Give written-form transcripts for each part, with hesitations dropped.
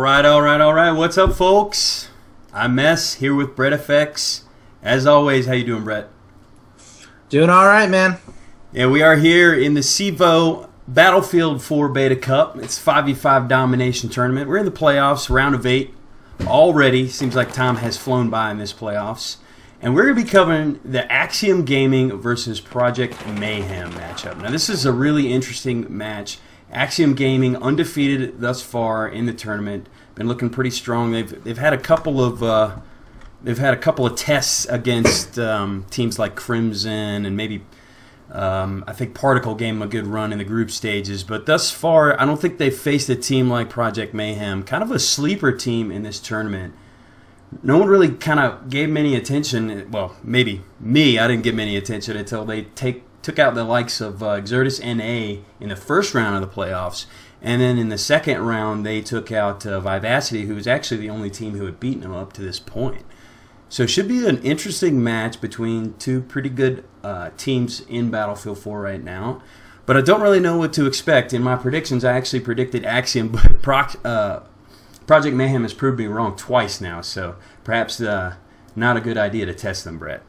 All right. What's up, folks? I'm Mess here with Brett FX. As always, how you doing, Brett? Doing all right, man. Yeah, we are here in the CEVO Battlefield 4 Beta Cup. It's 5v5 domination tournament. We're in the playoffs, round of 8 already. Seems like time has flown by in this playoffs. And we're going to be covering the Axiom Gaming versus Project Mayhem matchup. Now, this is a really interesting match. Axiom Gaming undefeated thus far in the tournament, been looking pretty strong. They've had a couple of tests against teams like Crimson and maybe I think Particle gave them a good run in the group stages. But thus far, I don't think they've faced a team like Project Mayhem, kind of a sleeper team in this tournament. No one really kind of gave them any attention. Well, maybe me. I didn't give them any attention until they took out the likes of Exertus NA in the first round of the playoffs. And then in the second round, they took out Vivacity, who was actually the only team who had beaten them up to this point. So it should be an interesting match between two pretty good teams in Battlefield 4 right now. But I don't really know what to expect. In my predictions, I actually predicted Axiom, but Project Mayhem has proved me wrong twice now. So perhaps not a good idea to test them, Brett.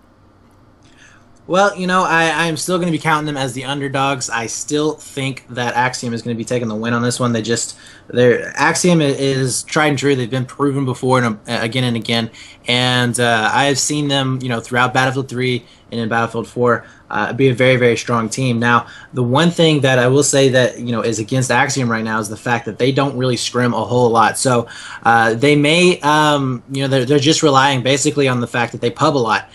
Well, you know, I'm still going to be counting them as the underdogs. I still think that Axiom is going to be taking the win on this one. Axiom is tried and true. They've been proven before and again and again. And I have seen them, you know, throughout Battlefield 3 and in Battlefield 4 be a very, very strong team. Now, the one thing that I will say that, you know, is against Axiom right now is the fact that they don't really scrim a whole lot. So they may, you know, they're just relying basically on the fact that they pub a lot.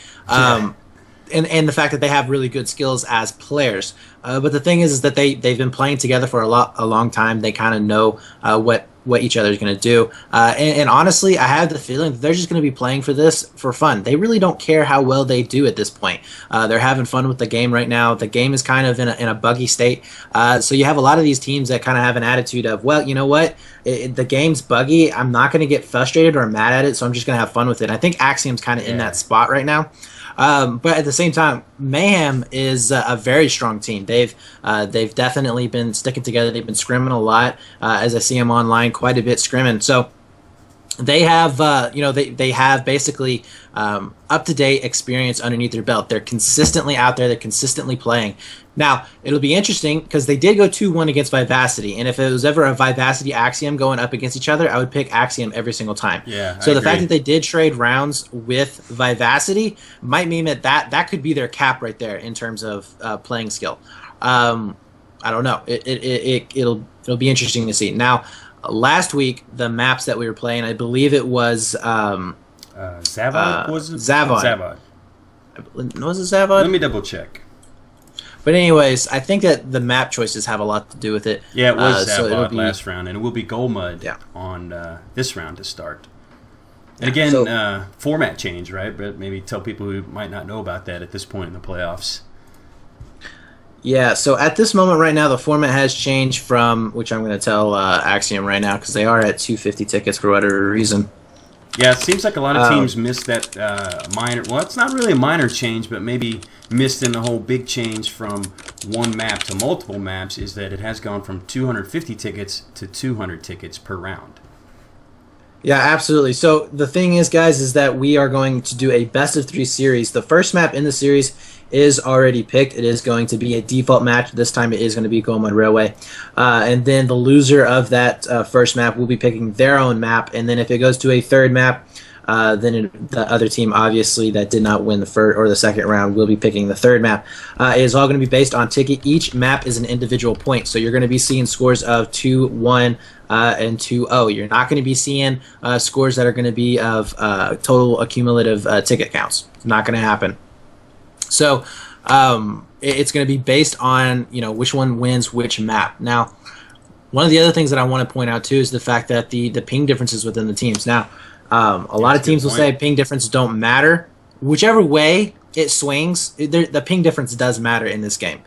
And the fact that they have really good skills as players. But the thing is that they've been playing together for a long time. They kind of know what each other is going to do. And honestly, I have the feeling that they're just going to be playing for this for fun. They really don't care how well they do at this point. They're having fun with the game right now. The game is kind of in a buggy state. So you have a lot of these teams that kind of have an attitude of, well, you know what? The game's buggy. I'm not going to get frustrated or mad at it, so I'm just going to have fun with it. I think Axiom's kind of in that spot right now. But at the same time, Mayhem is a very strong team. They've definitely been sticking together. They've been scrimming a lot, as I see them online quite a bit scrimming. So they have, you know, they have basically up-to-date experience underneath their belt. They're consistently out there. They're consistently playing. Now, it'll be interesting because they did go 2-1 against Vivacity, and if it was ever a Vivacity Axiom going up against each other, I would pick Axiom every single time. Yeah, so the fact that they did trade rounds with Vivacity might mean that could be their cap right there in terms of playing skill. I don't know. It'll be interesting to see. Now, last week, the maps that we were playing, I believe it was Zavod? Zavod. Was it Zavod? Let me double check. But anyways, I think that the map choices have a lot to do with it. Yeah, it was Zavod last round, and it will be Gold Mud on this round to start. And again, format change, right? But maybe tell people who might not know about that at this point in the playoffs. Yeah, so at this moment right now, the format has changed from, which I'm going to tell Axiom right now, because they are at 250 tickets for whatever reason. Yeah, it seems like a lot of teams missed that minor. Well, it's not really a minor change, but maybe missed in the whole big change from one map to multiple maps is that it has gone from 250 tickets to 200 tickets per round. Yeah, absolutely. So the thing is, guys, is that we are going to do a best-of-3 series. The first map in the series is already picked. It is going to be a default match. This time it is going to be Gold Mud Railway. And then the loser of that first map will be picking their own map. And then if it goes to a third map, then the other team, obviously, that did not win the first or the second round will be picking the third map. It is all going to be based on ticket. Each map is an individual point. So you're going to be seeing scores of 2-1 and 2-0. You're not going to be seeing scores that are going to be of total accumulative ticket counts. It's not going to happen. So it's going to be based on, you know, which one wins which map. Now, one of the other things that I want to point out too is the fact that the ping differences within the teams. Now, a lot of teams will say ping difference don't matter. Whichever way it swings, the ping difference does matter in this game.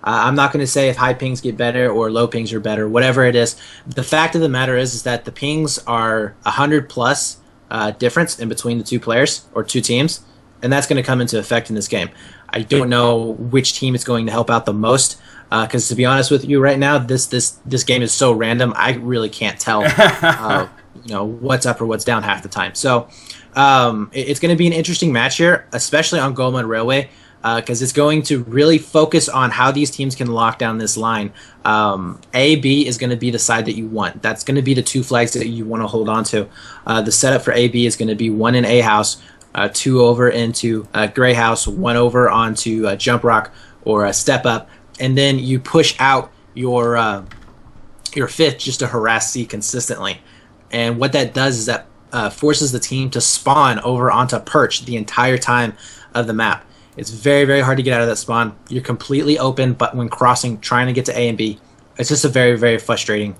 I'm not going to say if high pings get better or low pings are better, whatever it is. The fact of the matter is that the pings are 100+ difference in between the two players or two teams, and that's going to come into effect in this game. I don't know which team is going to help out the most, because to be honest with you right now, this game is so random, I really can't tell what's up or what's down half the time. So it's going to be an interesting match here, especially on Goma and Railway, because it's going to really focus on how these teams can lock down this line. A, B is going to be the side that you want. That's going to be the 2 flags that you want to hold on to. The setup for A, B is going to be 1 in A house, 2 over into Gray house, 1 over onto Jump Rock or Step Up, and then you push out your 5th just to harass C consistently. And what that does is that forces the team to spawn over onto Perch the entire time of the map. It's very, very hard to get out of that spawn. You're completely open, but when crossing, trying to get to A and B, it's just a very, very frustrating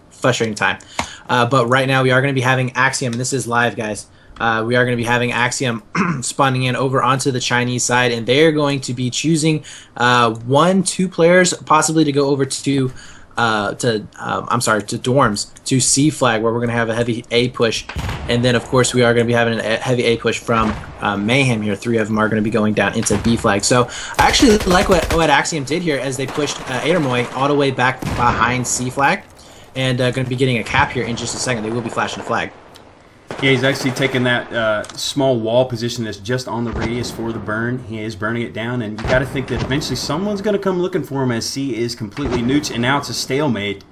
time. But right now, we are going to be having Axiom, and this is live, guys. We are going to be having Axiom spawning in over onto the Chinese side, and they are going to be choosing 1, 2 players, possibly to go over to dorms, to C flag, where we're going to have a heavy A push, and then of course we are going to be having a heavy A push from Mayhem here. 3 of them are going to be going down into B flag. So I actually like what Axiom did here as they pushed Adermoy all the way back behind C flag, and going to be getting a cap here in just a second. They will be flashing a flag. Yeah, he's actually taking that small wall position that's just on the radius for the burn. He is burning it down, and you got to think that eventually someone's going to come looking for him as C is completely neutral, and now it's a stalemate.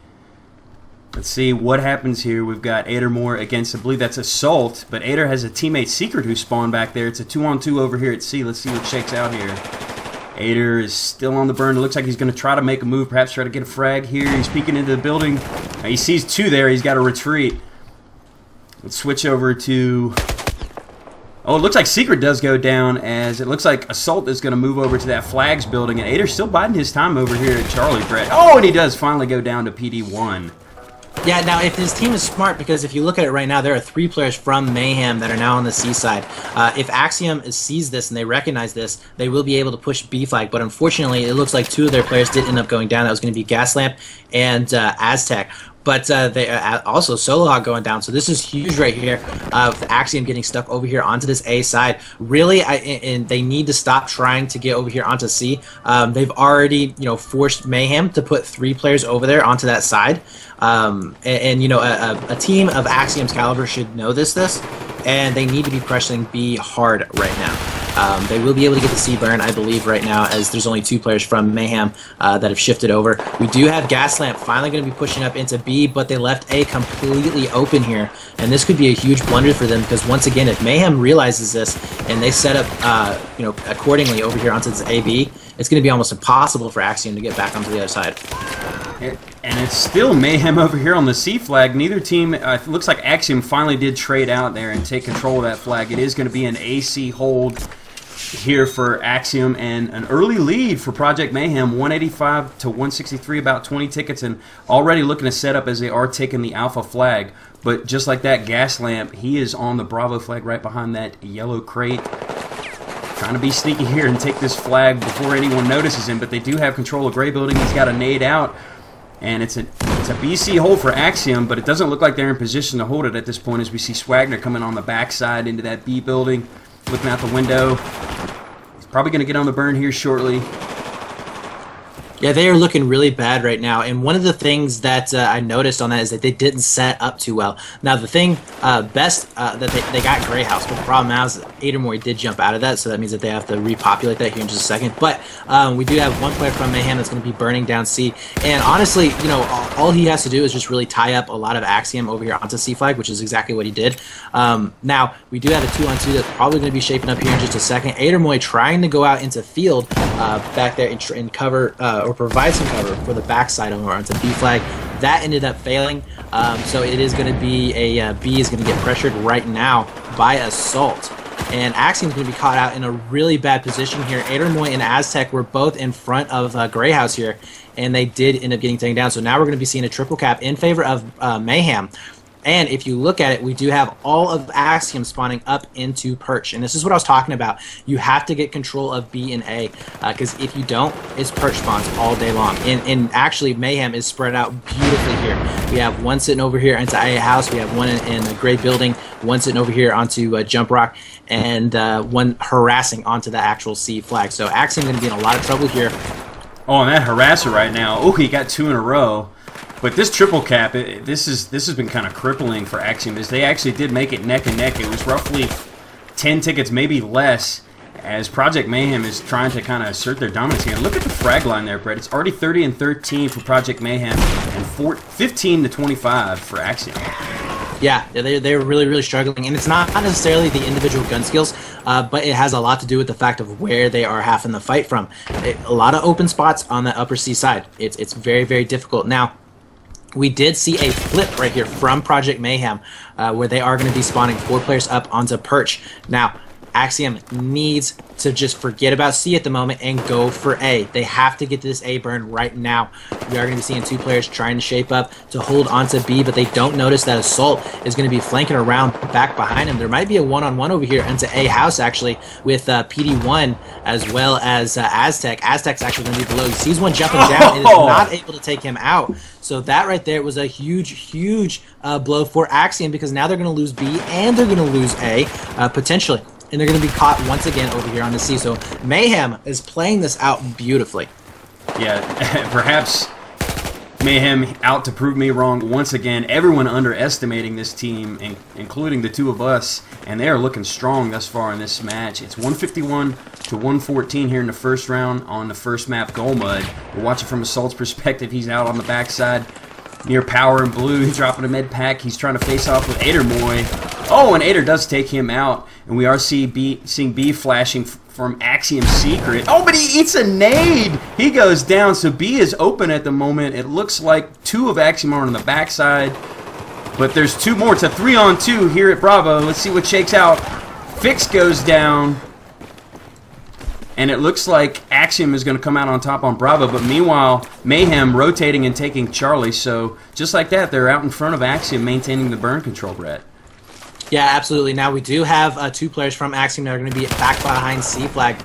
Let's see what happens here. We've got Adermore against, I believe that's Assault, but Ader has a teammate Secret who spawned back there. It's a 2-on-2 over here at C. Let's see what shakes out here. Ader is still on the burn. It looks like he's going to try to make a move, perhaps try to get a frag here. He's peeking into the building. He sees 2 there. He's got to retreat. Let's switch over to... Oh, it looks like Secret does go down, as it looks like Assault is going to move over to that Flags building, and Ader's still biding his time over here at Charlie Brett. Oh, and he does finally go down to PD1. Yeah, now if his team is smart, because if you look at it right now, there are 3 players from Mayhem that are now on the C side. If Axiom sees this and they recognize this, they will be able to push B flag, but unfortunately, it looks like 2 of their players did end up going down. That was going to be Gaslamp and Aztec. But they also Solohawk going down, so this is huge right here. With Axiom getting stuck over here onto this A side. Really, and they need to stop trying to get over here onto C. They've already, forced Mayhem to put 3 players over there onto that side. A team of Axiom's caliber should know this, and they need to be pressuring B hard right now. They will be able to get the C burn, I believe, right now, as there's only 2 players from Mayhem that have shifted over. We do have Gaslamp finally going to be pushing up into B, but they left A completely open here, and this could be a huge blunder for them, because once again, if Mayhem realizes this and they set up, accordingly over here onto this AB, it's going to be almost impossible for Axiom to get back onto the other side. And it's still Mayhem over here on the C flag. Neither team, looks like Axiom finally did trade out there and take control of that flag. It is going to be an AC hold here for Axiom, and an early lead for Project Mayhem, 185 to 163, about 20 tickets, and already looking to set up as they are taking the Alpha flag. But just like that, Gaslamp, he is on the Bravo flag right behind that yellow crate, trying to be sneaky here and take this flag before anyone notices him, but they do have control of Gray Building. He's got a nade out, and it's a BC hold for Axiom, but it doesn't look like they're in position to hold it at this point, as we see Swagner coming on the backside into that B building, looking out the window. He's probably going to get on the burn here shortly. Yeah, they are looking really bad right now, and one of the things that I noticed on that is that they didn't set up too well. Now, the thing that they got Gray House, but the problem now is Adermoy did jump out of that, so that means that they have to repopulate that here in just a second. But we do have 1 player from Mayhem that's going to be burning down C, and honestly, all he has to do is just really tie up a lot of Axiom over here onto C flag, which is exactly what he did. Now, we do have a 2-on-2 that's probably going to be shaping up here in just a second. Adermoy trying to go out into field back there and cover or provide some cover for the backside over onto B flag. That ended up failing, so it is going to be a B is going to get pressured right now by Assault, and Axiom's going to be caught out in a really bad position here. Adermoy and Aztec were both in front of Gray House here, and they did end up getting taken down. So now we're going to be seeing a triple cap in favor of Mayhem. And if you look at it, we do have all of Axiom spawning up into Perch. And this is what I was talking about. You have to get control of B and A, because if you don't, it's Perch spawns all day long. And actually, Mayhem is spread out beautifully here. We have 1 sitting over here into A house. We have 1 in the Gray Building, 1 sitting over here onto Jump Rock, and 1 harassing onto the actual C flag. So Axiom going to be in a lot of trouble here. Oh, and that harasser right now. Oh, he got 2 in a row. But this triple cap, this has been kind of crippling for Axiom, as they actually did make it neck and neck. It was roughly 10 tickets, maybe less, as Project Mayhem is trying to kind of assert their dominance here. Look at the frag line there, Brett. It's already 30 and 13 for Project Mayhem and 15 to 25 for Axiom. Yeah, they're really, really struggling, and it's not necessarily the individual gun skills, but it has a lot to do with the fact of where they are having the fight from. A lot of open spots on the upper C side. It's very, very difficult. Now, we did see a flip right here from Project Mayhem, where they are going to be spawning 4 players up onto Perch. Now, Axiom needs to just forget about C at the moment and go for A. They have to get to this A burn right now. We are going to be seeing 2 players trying to shape up to hold onto B, but they don't notice that Assault is going to be flanking around back behind him. There might be a one-on-one over here into A house, actually, with PD1 as well as Aztec. Aztec's actually going to be below. He sees one jumping down and is not able to take him out. So that right there was a huge, huge blow for Axiom, because now they're going to lose B and they're going to lose A, potentially. And they're going to be caught once again over here on the C. So Mayhem is playing this out beautifully. Yeah, perhaps Mayhem out to prove me wrong once again. Everyone underestimating this team, including the 2 of us, and they are looking strong thus far in this match. It's 151 to 114 here in the first round on the first map, Goal Mud. We're watching from Assault's perspective. He's out on the backside near Power and Blue. He's dropping a med pack. He's trying to face off with Adermoy. Oh, and Ader does take him out, and we are seeing B flashing from Axiom Secret. Oh, but he eats a nade! He goes down, so B is open at the moment. It looks like 2 of Axiom are on the backside, but there's 2 more. It's a 3-on-2 here at Bravo. Let's see what shakes out. Fix goes down, and it looks like Axiom is going to come out on top on Bravo, but meanwhile, Mayhem rotating and taking Charlie, so just like that, they're out in front of Axiom maintaining the burn control, Brett. Yeah, absolutely. Now, we do have 2 players from Axiom that are going to be back behind C flag.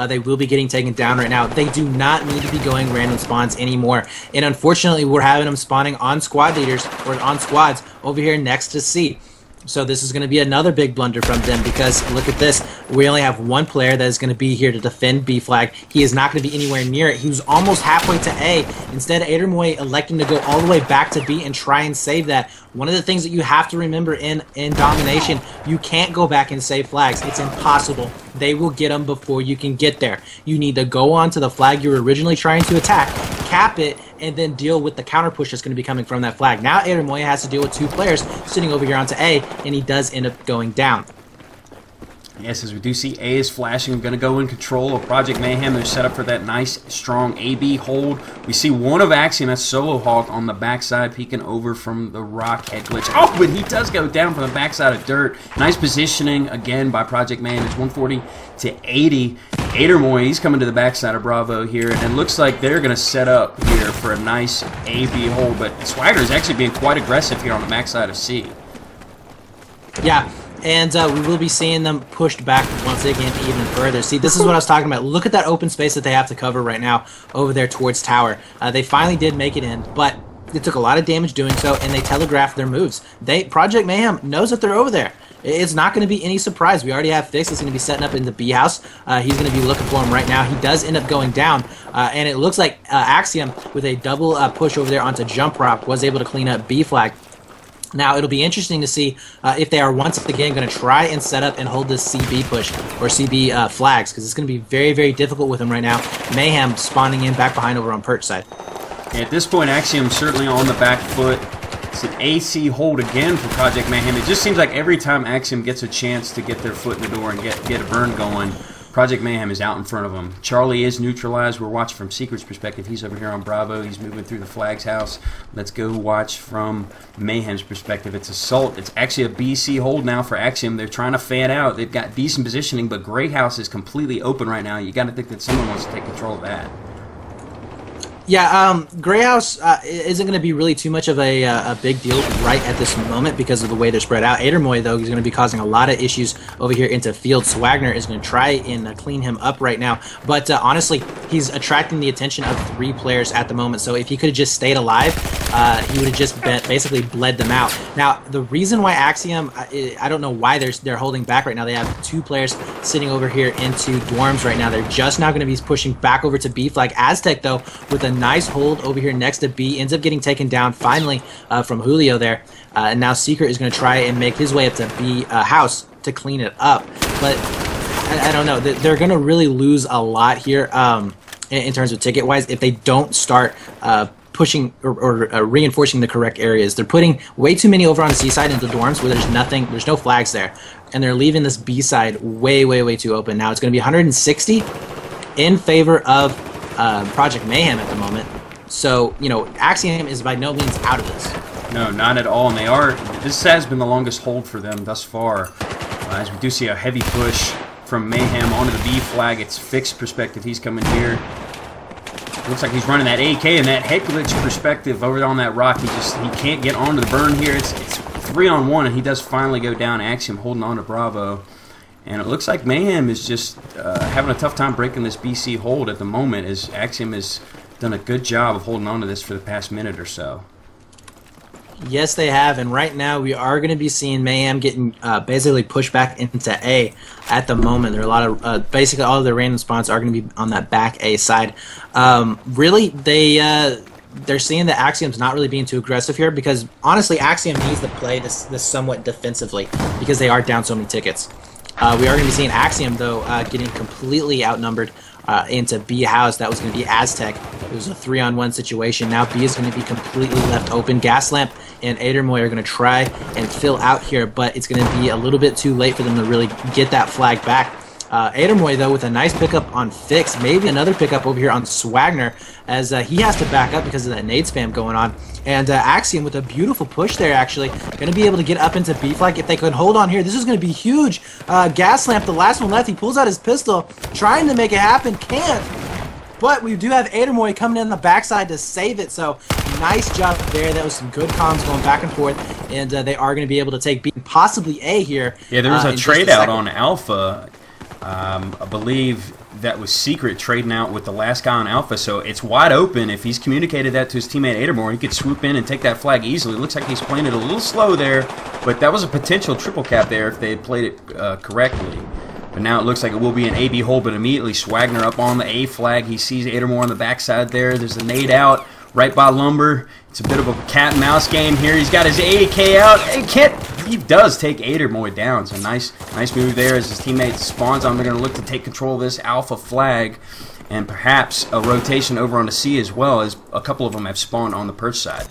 They will be getting taken down right now. They do not need to be going random spawns anymore. And unfortunately, we're having them spawning on squad leaders, or on squads, over here next to C. So this is going to be another big blunder from them, because look at this. We only have 1 player that is going to be here to defend B flag. He is not going to be anywhere near it. He was almost halfway to A. Instead, Adermoy electing to go all the way back to B and try and save that. One of the things that you have to remember in domination, you can't go back and save flags. It's impossible. They will get them before you can get there. You need to go on to the flag you were originally trying to attack, cap it, and then deal with the counter push that's going to be coming from that flag. Now Adermoy has to deal with 2 players sitting over here onto A, and he does end up going down. Yes, as we do see A is flashing. We're going to go in control of Project Mayhem. They're set up for that nice, strong AB hold. We see one of Axiom, that's Solo Hawk, on the backside, peeking over from the rock head glitch. Oh, but he does go down from the backside of dirt. Nice positioning, again, by Project Mayhem. It's 140 to 80. Adermoy, he's coming to the backside of Bravo here, and it looks like they're going to set up here for a nice AB hold, but Swagger is actually being quite aggressive here on the backside of C. Yeah. And we will be seeing them pushed back once again even further. See, this is what I was talking about. Look at that open space that they have to cover right now over there towards Tower. They finally did make it in, but it took a lot of damage doing so, and they telegraphed their moves. Project Mayhem knows that they're over there. It's not going to be any surprise. We already have Fix that's going to be setting up in the B house. He's going to be looking for him right now. He does end up going down, and it looks like Axiom, with a double push over there onto Jump Rock, was able to clean up B flag. Now, it'll be interesting to see if they are once again going to try and set up and hold this CB push, or CB flags, because it's going to be very, very difficult with them right now. Mayhem spawning in back behind over on Perch side. At this point, Axiom certainly on the back foot. It's an AC hold again for Project Mayhem. It just seems like every time Axiom gets a chance to get their foot in the door and get a burn going, Project Mayhem is out in front of them. Charlie is neutralized. We're watching from Secret's perspective. He's over here on Bravo. He's moving through the Flag's house. Let's go watch from Mayhem's perspective. It's Assault. It's actually a BC hold now for Axiom. They're trying to fan out. They've got decent positioning, but Grey House is completely open right now. You got to think that someone wants to take control of that. Yeah, Grey House isn't going to be really too much of a big deal right at this moment because of the way they're spread out. Adermoy, though, is going to be causing a lot of issues over here into field. Swagner is going to try and clean him up right now. But honestly, he's attracting the attention of 3 players at the moment. So if he could have just stayed alive, he would have just basically bled them out. Now, the reason why Axiom, I don't know why they're holding back right now. They have 2 players sitting over here into dorms right now. They're just now going to be pushing back over to B flag. Aztec, though, with a nice hold over here next to B, ends up getting taken down finally from Julio there. And now Secret is going to try and make his way up to B house to clean it up. But I don't know. They're going to really lose a lot here in terms of ticket-wise if they don't start pushing or reinforcing the correct areas. They're putting way too many over on the C side into dorms where there's no flags there, and they're leaving this B side way too open. Now it's going to be 160 in favor of Project Mayhem at the moment. So, you know, Axiom is by no means out of this. No, not at all, and they are. This has been the longest hold for them thus far, as we do see a heavy push from Mayhem onto the B flag. It's fixed perspective. He's coming here. Looks like he's running that AK and that head glitch perspective over on that rock. He can't get onto the burn here. It's 3-on-1, and he does finally go down. Axiom holding on to Bravo. And it looks like Mayhem is just having a tough time breaking this BC hold at the moment, as Axiom has done a good job of holding on to this for the past minute or so. Yes, they have, and right now we are going to be seeing Mayhem getting basically pushed back into A at the moment. There are a lot of basically all of their random spawns are going to be on that back A side. Really, they're seeing that Axiom's not really being too aggressive here, because honestly, Axiom needs to play this somewhat defensively because they are down so many tickets. We are going to be seeing Axiom, though, getting completely outnumbered into B house. That was going to be Aztec. It was a 3-on-1 situation. Now B is going to be completely left open. Gaslamp and Adermoy are going to try and fill out here, but it's going to be a little bit too late for them to really get that flag back. Adermoy, though, with a nice pickup on Fix, maybe another pickup over here on Swagner, as he has to back up because of that nade spam going on. And Axiom with a beautiful push there, actually, going to be able to get up into B flag. If they could hold on here, this is going to be huge. Gaslamp, the last one left, he pulls out his pistol, trying to make it happen, can't. But we do have Adermoy coming in the backside to save it, so nice job there. That was some good comms going back and forth, and they are going to be able to take B, possibly A here. Yeah, there was a trade out on Alpha. I believe that was Secret trading out with the last guy on Alpha, so it's wide open. If he's communicated that to his teammate Adermoy, he could swoop in and take that flag easily. It looks like he's playing it a little slow there, but that was a potential triple cap there if they had played it correctly. But now it looks like it will be an AB hold, but immediately Swagner up on the A flag. He sees Adermoy on the backside there. There's a nade out right by Lumber. It's a bit of a cat and mouse game here. He's got his AK out. He does take Adermoy down. So nice move there as his teammate spawns on. They're going to look to take control of this Alpha flag, and perhaps a rotation over on the C as well, as a couple of them have spawned on the perch side.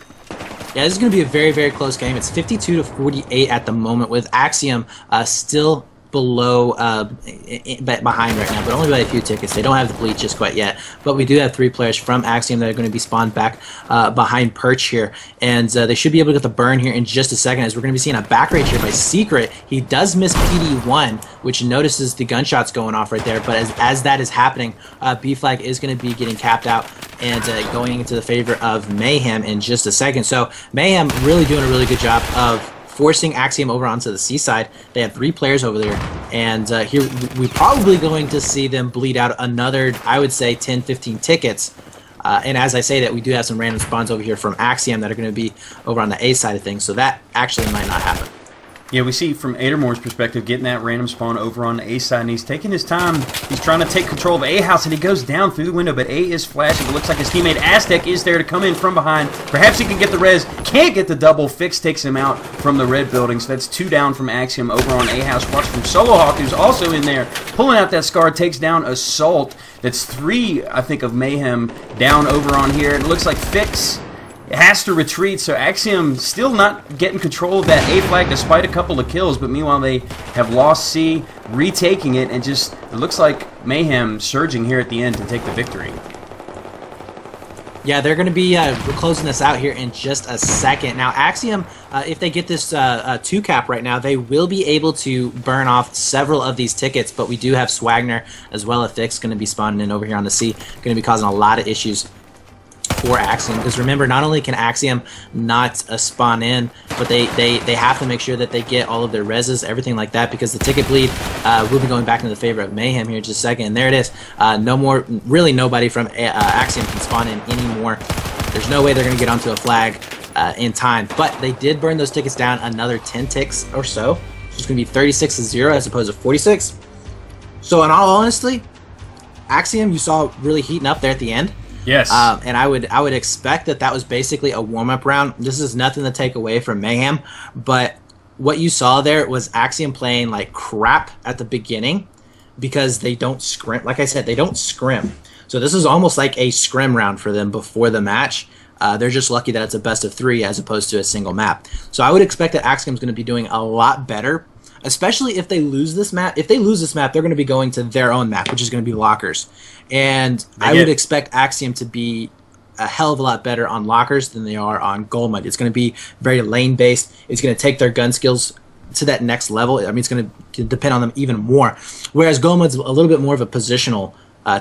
Yeah, this is going to be a very close game. It's 52-48 at the moment, with Axiom still below behind right now, but only by a few tickets. They don't have the bleach just quite yet, but we do have 3 players from Axiom that are going to be spawned back behind perch here, and they should be able to get the burn here in just a second, as we're going to be seeing a back rage here by Secret. He does miss PD1, which notices the gunshots going off right there, but as that is happening, B flag is going to be getting capped out and going into the favor of Mayhem in just a second. So Mayhem really doing a really good job of forcing Axiom over onto the C side. They have 3 players over there, and here we're probably going to see them bleed out another, I would say, 10-15 tickets. And as I say that, we do have some random spawns over here from Axiom that are going to be over on the A side of things, so that actually might not happen. Yeah, we see from Adermoy's perspective getting that random spawn over on the A side, and he's taking his time. He's trying to take control of A house, and he goes down through the window, but A is flashing. It looks like his teammate Aztec is there to come in from behind. Perhaps he can get the res. Can't get the double. Fix takes him out from the red building, so that's 2 down from Axiom over on A house. Watch from Solohawk, who's also in there, pulling out that Scar, takes down Assault. That's 3, I think, of Mayhem down over on here. It looks like Fix has to retreat, so Axiom still not getting control of that A flag despite a couple of kills, but meanwhile they have lost C, retaking it, and just, it looks like Mayhem surging here at the end to take the victory. Yeah, they're going to be closing this out here in just a second. Now, Axiom, if they get this 2 cap right now, they will be able to burn off several of these tickets, but we do have Swagner as well as Fix going to be spawning in over here on the C, going to be causing a lot of issues for Axiom, because remember, not only can Axiom not spawn in, but they have to make sure that they get all of their reses, everything like that, because the ticket bleed will be going back into the favor of Mayhem here in just a second. And there it is. No more, really nobody from Axiom can spawn in anymore. There's no way they're going to get onto a flag in time. But they did burn those tickets down another 10 ticks or so. It's going to be 36-0 as opposed to 46. So in all honesty, Axiom you saw really heating up there at the end. Yes. And I would expect that was basically a warm-up round. This is nothing to take away from Mayhem, but what you saw there was Axiom playing like crap at the beginning because they don't scrim. Like I said, they don't scrim. So this is almost like a scrim round for them before the match. They're just lucky that it's a best of 3 as opposed to a single map. So I would expect that Axiom's going to be doing a lot better, especially if they lose this map. If they lose this map, they're going to be going to their own map, which is going to be lockers. And I would expect Axiom to be a hell of a lot better on lockers than they are on gold mud. It's going to be very lane based. It's going to take their gun skills to that next level. I mean, it's going to depend on them even more. Whereas gold mud's a little bit more of a positional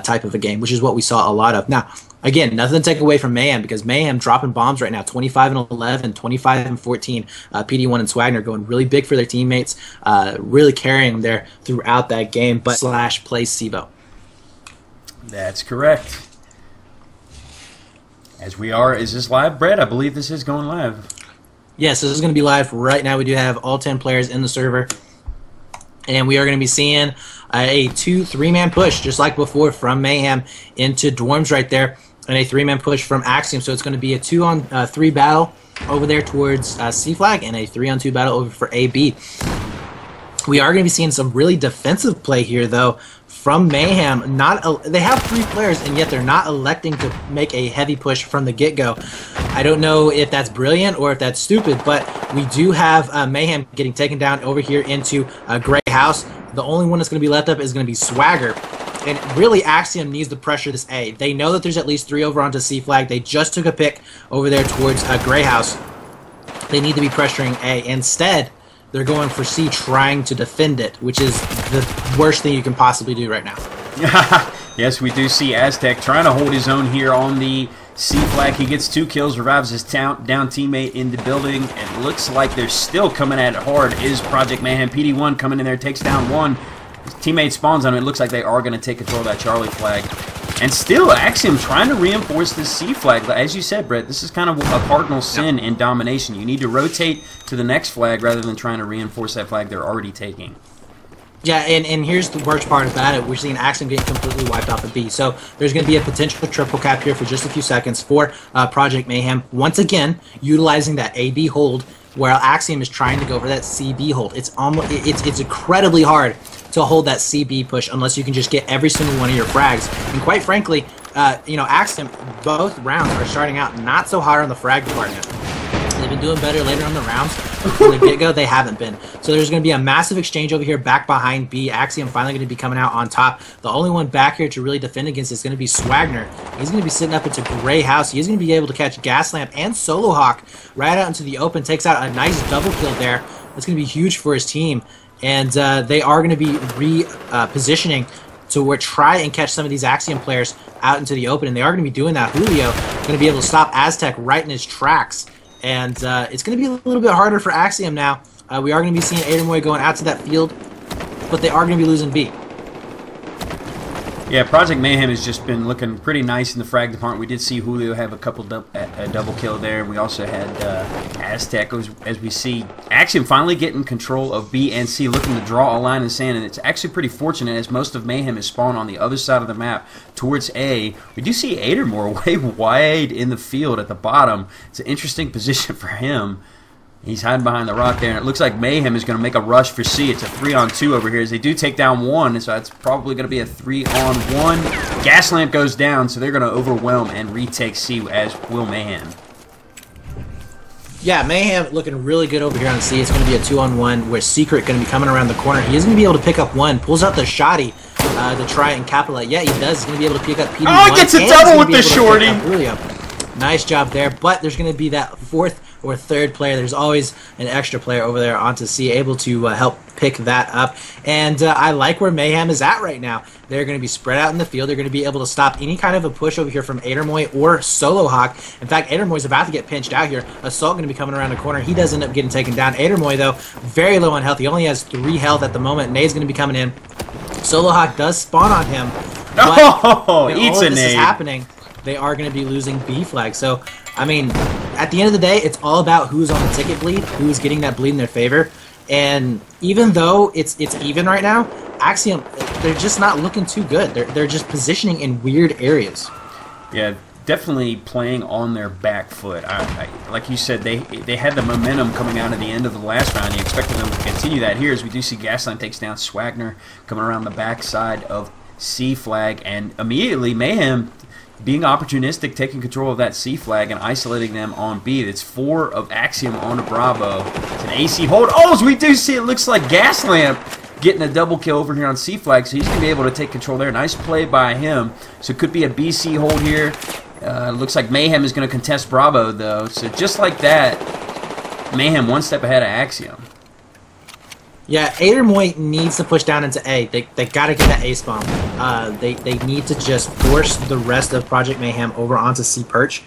type of a game, which is what we saw a lot of. Now, again, nothing to take away from Mayhem because Mayhem dropping bombs right now, 25-11, 25-14. PD1 and Swagner going really big for their teammates, really carrying them there throughout that game. But / play CEVO. That's correct. As we are, is this live, Brett? I believe this is going live. Yes, this is going to be live right now. We do have all 10 players in the server. And we are going to be seeing a 2-3-man push, just like before, from Mayhem into Dorms right there, and a 3-man push from Axiom. So it's going to be a 2-on-3 battle over there towards C flag, and a 3-on-2 battle over for AB. We are going to be seeing some really defensive play here, though, from Mayhem. They have 3 players, and yet they're not electing to make a heavy push from the get-go. I don't know if that's brilliant or if that's stupid, but we do have Mayhem getting taken down over here into Gray House. The only one that's going to be left up is going to be Swagger. And really, Axiom needs to pressure this A. They know that there's at least 3 over onto C flag. They just took a pick over there towards Gray House. They need to be pressuring A. Instead, they're going for C, trying to defend it, which is the worst thing you can possibly do right now. Yes, we do see Aztec trying to hold his own here on the C flag. He gets 2 kills, revives his down teammate in the building, and looks like they're still coming at it hard. Is Project Mayhem. PD1 coming in there, takes down 1. His teammate spawns on him. It looks like they are going to take control of that Charlie flag. And still, Axiom trying to reinforce this C flag. As you said, Brett, this is kind of a cardinal sin in domination. You need to rotate to the next flag rather than trying to reinforce that flag they're already taking. Yeah, and here's the worst part about it. We're seeing Axiom getting completely wiped off of B. So there's going to be a potential triple cap here for just a few seconds for Project Mayhem. Once again, utilizing that AB hold, while Axiom is trying to go for that CB hold. It's incredibly hard to hold that CB push unless you can just get every single one of your frags. And quite frankly, Axiom, both rounds are starting out not so hard on the frag department. They've been doing better later on the rounds. From the get-go, they haven't been. So there's going to be a massive exchange over here back behind B. Axiom finally going to be coming out on top. The only one back here to really defend against is going to be Swagner. He's going to be sitting up into Gray House. He's going to be able to catch Gaslamp and Solo Hawk right out into the open. Takes out a nice double kill there. That's going to be huge for his team. And they are going to be repositioning to try and catch some of these Axiom players out into the open. And they are going to be doing that. Julio going to be able to stop Aztec right in his tracks. And it's going to be a little bit harder for Axiom now. We are going to be seeing Adermoy going out to that field, but they are going to be losing B. Yeah, Project Mayhem has just been looking pretty nice in the frag department. We did see Julio have a couple double kill there. We also had Aztec, as we see Axiom finally getting control of B and C, looking to draw a line in the sand, and it's actually pretty fortunate as most of Mayhem is spawned on the other side of the map towards A. We do see Adermoy way wide in the field at the bottom. It's an interesting position for him. He's hiding behind the rock there, and it looks like Mayhem is going to make a rush for C. It's a 3-on-2 over here as they do take down 1, so it's probably going to be a 3-on-1. Gaslamp goes down, so they're going to overwhelm and retake C, as will Mayhem. Yeah, Mayhem looking really good over here on C. It's going to be a 2-on-1 where Secret going to be coming around the corner. He is going to be able to pick up 1, pulls out the shotty to try and capitalize. Yeah, he does. He's going to be able to pick up PD1. Oh, he gets a double with the shorty. Nice job there, but there's going to be that 4th or 3rd player. There's always an extra player over there onto C, able to help pick that up. And I like where Mayhem is at right now. They're going to be spread out in the field. They're going to be able to stop any kind of a push over here from Adermoy or Solo Hawk. In fact, Adermoy's about to get pinched out here. Assault going to be coming around the corner. He does end up getting taken down. Adermoy, though, very low on health. He only has 3 health at the moment. Nade's going to be coming in. Solo Hawk does spawn on him. Oh, eats a this is nade. happening. They are going to be losing B flag. So I mean, at the end of the day, it's all about who's on the ticket bleed, who's getting that bleed in their favor. And even though it's even right now, Axiom, they're just not looking too good. They're just positioning in weird areas. Yeah, definitely playing on their back foot. Like you said, they had the momentum coming out of the end of the last round. You expected them to continue that here, as we do see Gasline takes down Swagner coming around the backside of C flag, and immediately Mayhem being opportunistic, taking control of that C flag and isolating them on B. It's 4 of Axiom on a Bravo. It's an AC hold. Oh, as we do see, it looks like Gaslamp getting a double kill over here on C flag, so he's going to be able to take control there. Nice play by him. So it could be a BC hold here. Looks like Mayhem is going to contest Bravo, though. So just like that, Mayhem one step ahead of Axiom. Yeah, Adermoy needs to push down into A. They got to get that A spawn. They need to just force the rest of Project Mayhem over onto C perch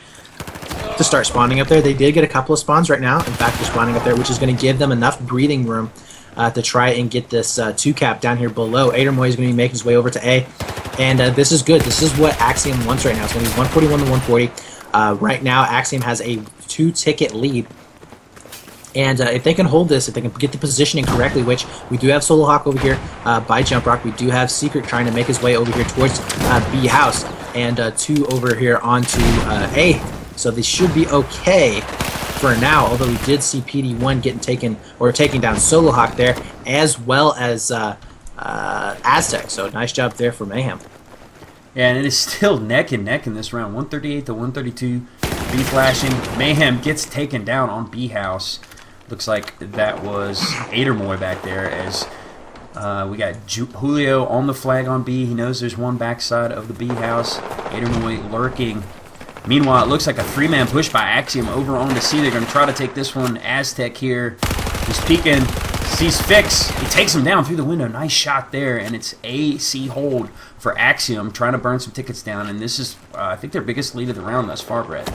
to start spawning up there. They did get a couple of spawns right now. In fact, they're spawning up there, which is going to give them enough breathing room to try and get this 2-cap down here below. Adermoy is going to be making his way over to A. And this is good. This is what Axiom wants right now. It's going to be 141 to 140. Right now, Axiom has a 2-ticket lead. And if they can hold this, if they can get the positioning correctly, which we do have Solo Hawk over here by Jump Rock, we do have Secret trying to make his way over here towards B House, and 2 over here onto A. So they should be okay for now, although we did see PD1 taking down Solo Hawk there, as well as Aztec. So nice job there for Mayhem. Yeah, and it is still neck and neck in this round. 138 to 132. B flashing. Mayhem gets taken down on B House. Looks like that was Adermoy back there, as we got Julio on the flag on B. He knows there's one backside of the B House. Adermoy lurking. Meanwhile, it looks like a 3-man push by Axiom over on to C. They're going to try to take this one. Aztec here. He's peeking. Sees Fix. He takes him down through the window. Nice shot there, and it's AC hold for Axiom, trying to burn some tickets down. And this is, I think, their biggest lead of the round thus far, Brett.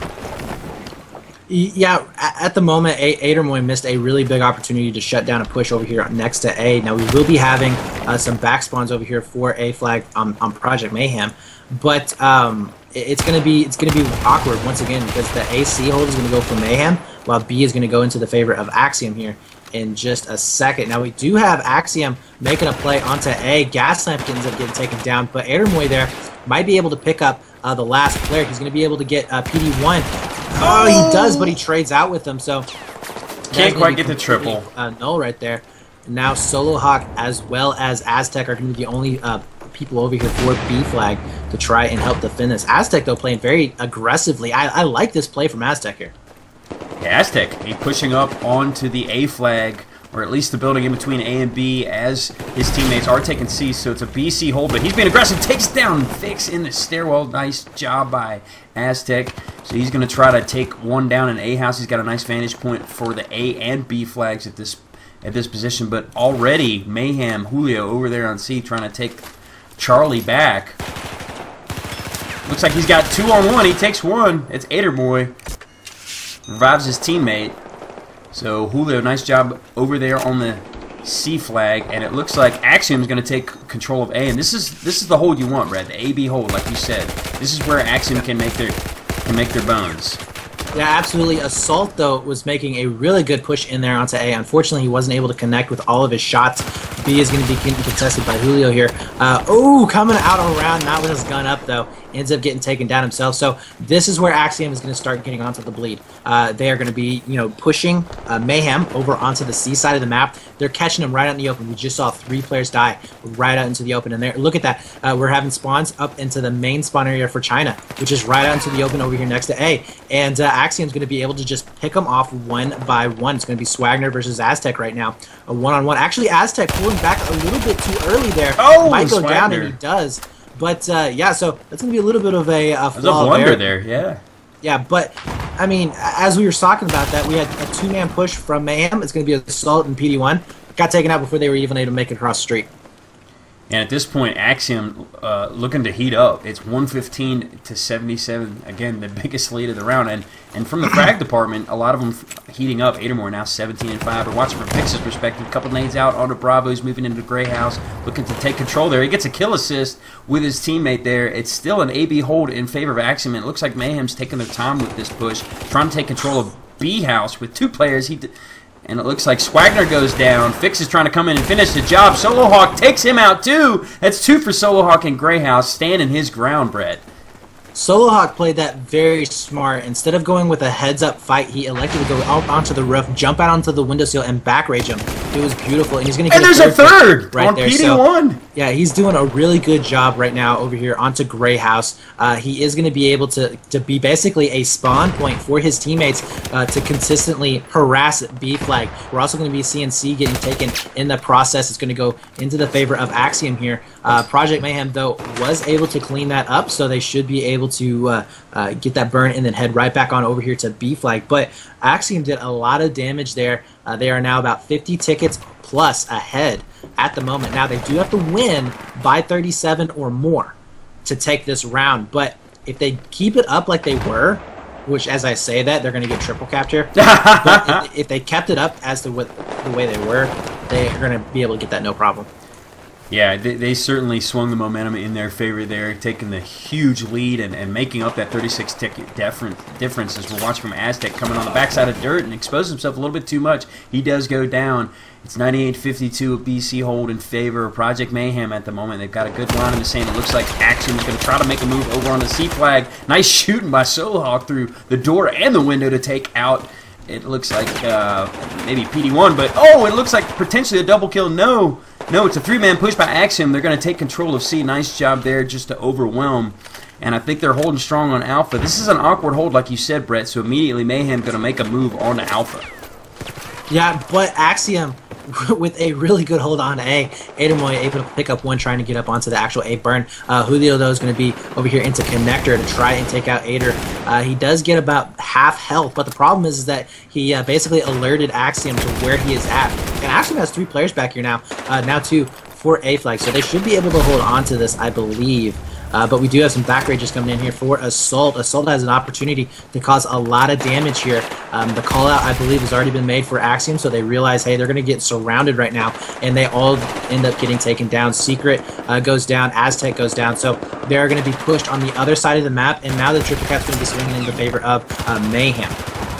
Yeah, at the moment, Adermoy missed a really big opportunity to shut down a push over here next to A. Now, we will be having some back spawns over here for A flag on Project Mayhem, but it's gonna be awkward once again, because the AC hold is gonna go for Mayhem, while B is gonna go into the favor of Axiom here in just a second. Now, we do have Axiom making a play onto A. Gaslamp ends up getting taken down, but Adermoy there might be able to pick up the last player. He's going to be able to get PD1. Oh, he does, but he trades out with them, so can't quite get the triple. Null right there. Now Solo Hawk as well as Aztec are going to be the only people over here for B flag to try and help defend this. Aztec, though, playing very aggressively. I like this play from Aztec here. Yeah, Aztec, he pushing up onto the A flag, or at least the building in between A and B, as his teammates are taking C, so it's a BC hold, but he's being aggressive, takes down Fix in the stairwell. Nice job by Aztec. So he's going to try to take one down in A house. He's got a nice vantage point for the A and B flags at this position, but already Mayhem, Julio over there on C trying to take Charlie back. Looks like he's got 2-on-1. He takes one. It's Adermoy. Revives his teammate. So Julio, nice job over there on the C flag, and it looks like Axiom is going to take control of A, and this is the hold you want, Brad. The AB hold, like you said. This is where Axiom can make their bones. Yeah, absolutely. Assault, though, was making a really good push in there onto A. Unfortunately, he wasn't able to connect with all of his shots. B is going to be contested by Julio here. Oh, coming out around, not with his gun up, though. Ends up getting taken down himself. So this is where Axiom is going to start getting onto the bleed. They are going to be, pushing Mayhem over onto the C side of the map. They're catching him right out in the open. We just saw 3 players die right out into the open. And there, look at that. We're having spawns up into the main spawn area for China, which is right out into the open over here next to A. And Axiom's going to be able to just pick them off one by one. It's going to be Swagner versus Aztec right now. A one-on-one. Actually, Aztec pulling back a little bit too early there. Oh, might go Swagner down, and he does. But, yeah, so that's going to be a little bit of a flaw. There's a blunder there, yeah. Yeah, but, I mean, as we were talking about that, we had a 2-man push from Mayhem. It's going to be Assault and PD1. Got taken out before they were even able to make it across the street. And at this point, Axiom looking to heat up. It's 115 to 77. Again, the biggest lead of the round. And from the frag department, a lot of them heating up. 8 or more now, 17 and 5. We're watching from Pix's perspective. A couple nades out onto Bravo. He's moving into Gray House, looking to take control there. He gets a kill assist with his teammate there. It's still an AB hold in favor of Axiom. And it looks like Mayhem's taking their time with this push, trying to take control of B House with 2 players. And it looks like Swagner goes down. Fix is trying to come in and finish the job. Solohawk takes him out too. That's 2 for Solohawk and Greyhouse, standing his ground, Brett. Solohawk played that very smart. Instead of going with a heads-up fight, he elected to go out onto the roof, jump out onto the windowsill, and back rage him. It was beautiful, and he's going to get there's a third right on there. PD1. So, yeah, he's doing a really good job right now over here onto Gray House. He is going to be able to be basically a spawn point for his teammates to consistently harass B flag. We're also going to be seeing C getting taken in the process. It's going to go into the favor of Axiom here. Project Mayhem, though, was able to clean that up, so they should be able to get that burn and then head right back on over here to B flag. But Axiom did a lot of damage there. They are now about 50 tickets plus ahead at the moment. Now, they do have to win by 37 or more to take this round, but if they keep it up like they were, which as I say that, they're going to get triple capped here, but if they kept it up as the way they were, they're going to be able to get that no problem. Yeah, they certainly swung the momentum in their favor there, taking the huge lead and making up that 36-ticket difference as we're watching from Aztec coming on the backside of dirt and expose himself a little bit too much. He does go down. It's 98-52, a BC hold in favor of Project Mayhem at the moment. They've got a good line in the sand. It looks like Axiom is going to try to make a move over on the C flag. Nice shooting by Solohawk through the door and the window to take out, it looks like maybe PD1, but oh, it looks like potentially a double kill. No, it's a 3-man push by Axiom. They're going to take control of C. Nice job there just to overwhelm. And I think they're holding strong on Alpha. This is an awkward hold, like you said, Brett, so immediately Mayhem going to make a move on to Alpha. Yeah, but Axiom with a really good hold on A. Adermoy able to pick up one, trying to get up onto the actual A burn. Julio, though, is going to be over here into connector to try and take out Ader. He does get about half health, but the problem is that he basically alerted Axiom to where he is at. And Axiom has 3 players back here now, now 2 for A flag, so they should be able to hold on to this, I believe. But we do have some back rages coming in here for Assault. Assault has an opportunity to cause a lot of damage here. The call out, I believe, has already been made for Axiom, so they realize, hey, they're going to get surrounded right now, and they all end up getting taken down. Secret goes down, Aztec goes down, so they're going to be pushed on the other side of the map, and now the triple cap's going to be swinging in the favor of Mayhem.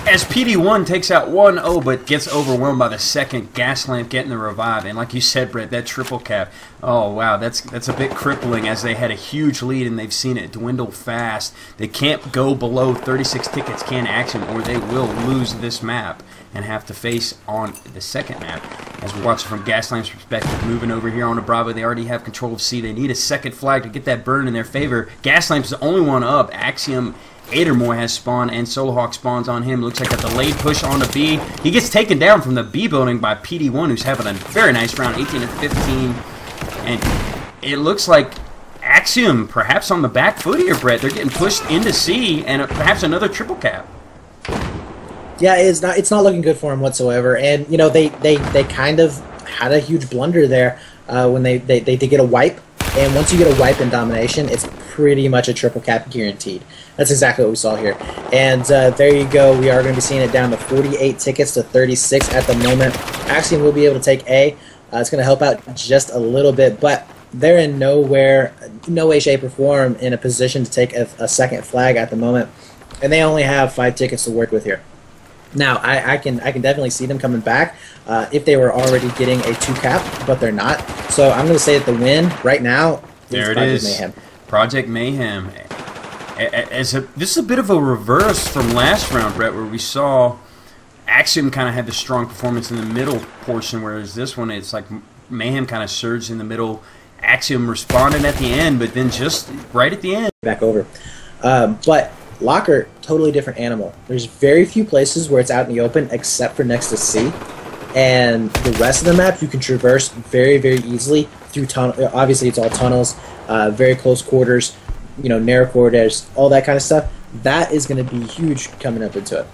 As PD1 takes out 1-0, but gets overwhelmed by the second, Gas Lamp getting the revive. And like you said, Brett, that triple cap, oh, wow, that's a bit crippling as they had a huge lead and they've seen it dwindle fast. They can't go below 36 tickets, can Axiom, or they will lose this map and have to face on the second map. As we're watching from Gas Lamp's perspective, moving over here on to Bravo, they already have control of C. They need a second flag to get that burn in their favor. Gas Lamp's the only one up. Axiom, Adermoy has spawned, and Solohawk spawns on him. Looks like a delayed push on the B. He gets taken down from the B building by PD1, who's having a very nice round, 18-15. And it looks like Axiom perhaps on the back foot here, Brett. They're getting pushed into C, and perhaps another triple cap. Yeah, it's not looking good for him whatsoever. And you know they kind of had a huge blunder there when they did get a wipe. And once you get a wipe in domination, it's pretty much a triple cap guaranteed. That's exactly what we saw here. And there you go. We are going to be seeing it down to 48 tickets to 36 at the moment. Axiom will be able to take A. It's going to help out just a little bit, but they're in no way, shape, or form in a position to take a second flag at the moment. And they only have 5 tickets to work with here. Now, I can definitely see them coming back if they were already getting a 2 cap, but they're not. So I'm going to say that the win right now is Project Mayhem. Project Mayhem. This is a bit of a reverse from last round, Brett, where we saw Axiom kind of had the strong performance in the middle portion, whereas this one, it's like Mayhem kind of surged in the middle. Axiom responded at the end, but then just right at the end. Back over. But Locker, totally different animal. There's very few places where it's out in the open except for next to C. And the rest of the map you can traverse very, very easily through tunnel. Obviously, it's all tunnels, very close quarters, narrow corridors, all that kind of stuff. That is going to be huge coming up into it.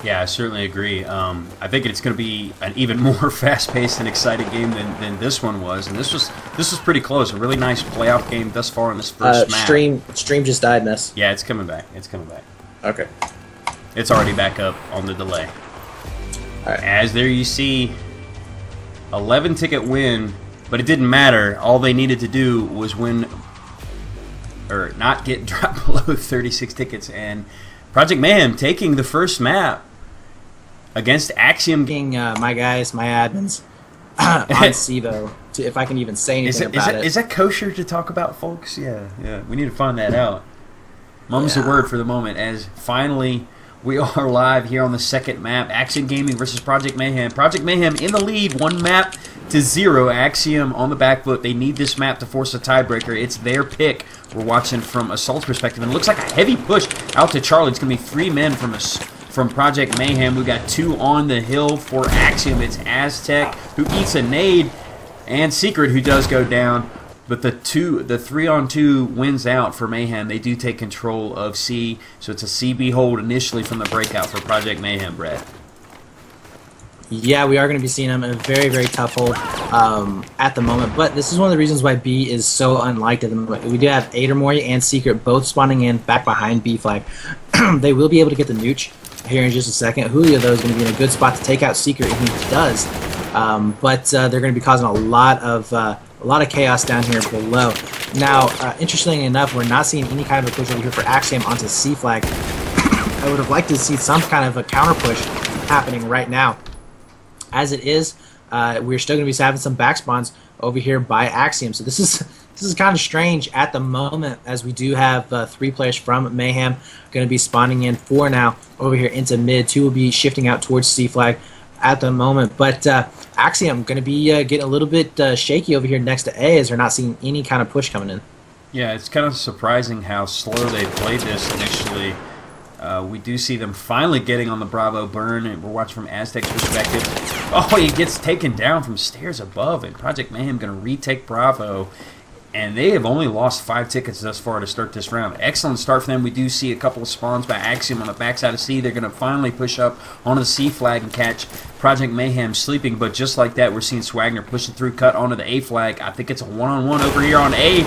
Yeah, I certainly agree. I think it's going to be an even more fast-paced and exciting game than this one was, and this was pretty close. A really nice playoff game thus far in this first map. Stream just died, Ness. Yeah, it's coming back. It's coming back. Okay. It's already back up on the delay. All right. As there you see, 11-ticket win, but it didn't matter. All they needed to do was win, or not get dropped below 36 tickets, and Project Mayhem taking the first map against Axiom. My guys, my admins, on CEVO, if I can even say anything about it. Is that kosher to talk about, folks? Yeah. We need to find that out. Mum's the word for the moment, as finally we are live here on the second map. Axiom Gaming versus Project Mayhem. Project Mayhem in the lead, 1-0. Axiom on the back foot. They need this map to force a tiebreaker. It's their pick. We're watching from Assault's perspective, and it looks like a heavy push out to Charlie. It's going to be 3 men from Project Mayhem. We got 2 on the hill for Axiom. It's Aztec, who eats a nade, and Secret, who does go down. But the 3-on-2 wins out for Mayhem. They do take control of C, so it's a CB hold initially from the breakout for Project Mayhem, Brett. Yeah, we are going to be seeing them in a very, very tough hold at the moment. But this is one of the reasons why B is so unliked at the moment. We do have Adermoy and Secret both spawning in back behind B flag. They will be able to get the nooch here in just a second. Julio, though, is going to be in a good spot to take out Secret, and he does. But they're going to be causing a lot of chaos down here below. Now, interestingly enough, we're not seeing any kind of a push over here for Axiom onto C flag. I would have liked to see some kind of a counter push happening right now. As it is, we're still going to be having some backspawns over here by Axiom. So this is kind of strange at the moment, as we do have 3 players from Mayhem going to be spawning in 4 now over here into mid. 2 will be shifting out towards C flag at the moment. But Axiom going to be getting a little bit shaky over here next to A, as they're not seeing any kind of push coming in. Yeah, it's kind of surprising how slow they played this initially. We do see them finally getting on the Bravo burn, and we're watching from Aztec's perspective. Oh, he gets taken down from stairs above, and Project Mayhem going to retake Bravo. And they have only lost 5 tickets thus far to start this round. Excellent start for them. We do see a couple of spawns by Axiom on the backside of C. They're going to finally push up onto the C flag and catch Project Mayhem sleeping. But just like that, we're seeing Swagner pushing through, cut onto the A flag. I think it's a one-on-one over here on A.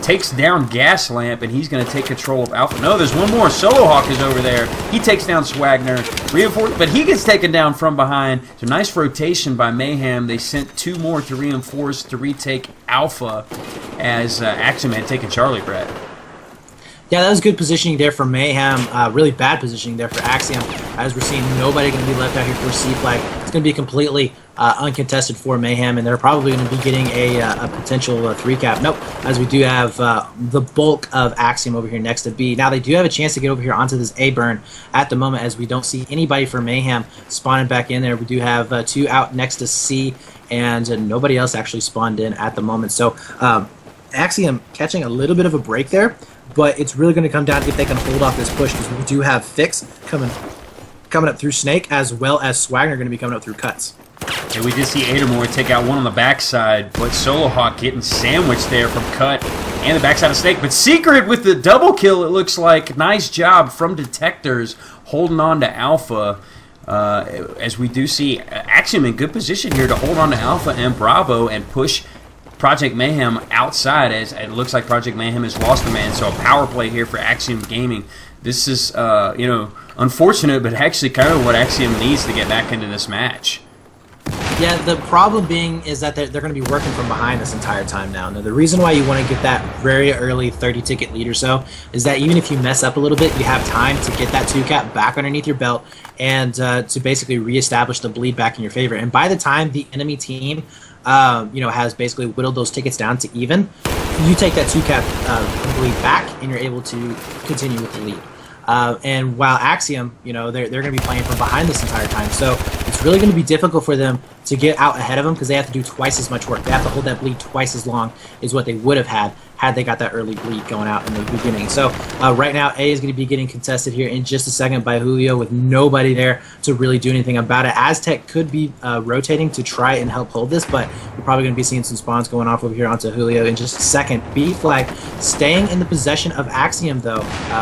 Takes down Gaslamp, and he's going to take control of Alpha. No, there's one more. Solohawk is over there. He takes down Swagner. Reinforce, but he gets taken down from behind. So nice rotation by Mayhem. They sent 2 more to reinforce to retake Alpha, as Axiom had taken Charlie, Brett. Yeah, that was good positioning there for Mayhem. Really bad positioning there for Axiom, as we're seeing nobody going to be left out here for C flag. It's going to be completely uncontested for Mayhem, and they're probably going to be getting a potential 3 cap. Nope, as we do have the bulk of Axiom over here next to B. Now, they do have a chance to get over here onto this A burn at the moment, as we don't see anybody for Mayhem spawning back in there. We do have 2 out next to C, and nobody else actually spawned in at the moment. So Axiom catching a little bit of a break there, but it's really going to come down if they can hold off this push, because we do have Fix coming up through Snake, as well as Swagner going to be coming up through Cuts. And we did see Adermoy take out one on the backside, but Solohawk getting sandwiched there from Cut and the backside of Snake. But Secret with the double kill, it looks like. Nice job from Detectors holding on to Alpha. As we do see Axiom in good position here to hold on to Alpha and Bravo and push Project Mayhem outside, as it looks like Project Mayhem has lost a man. So a power play here for Axiom Gaming. This is, unfortunate, but actually kind of what Axiom needs to get back into this match. Yeah, the problem being is that they're going to be working from behind this entire time now. Now, the reason why you want to get that very early 30-ticket lead or so is that even if you mess up a little bit, you have time to get that 2 cap back underneath your belt and to basically reestablish the bleed back in your favor. And by the time the enemy team has basically whittled those tickets down to even, you take that 2 cap bleed back, and you're able to continue with the lead. And while Axiom, they're going to be playing from behind this entire time, so it's really going to be difficult for them to get out ahead of them, because they have to do twice as much work. They have to hold that bleed twice as long as what they would have had had they got that early lead going out in the beginning. So right now, A is going to be getting contested here in just a second by Julio with nobody there to really do anything about it. Aztec could be rotating to try and help hold this, but we're probably going to be seeing some spawns going off over here onto Julio in just a second. B flag staying in the possession of Axiom, though.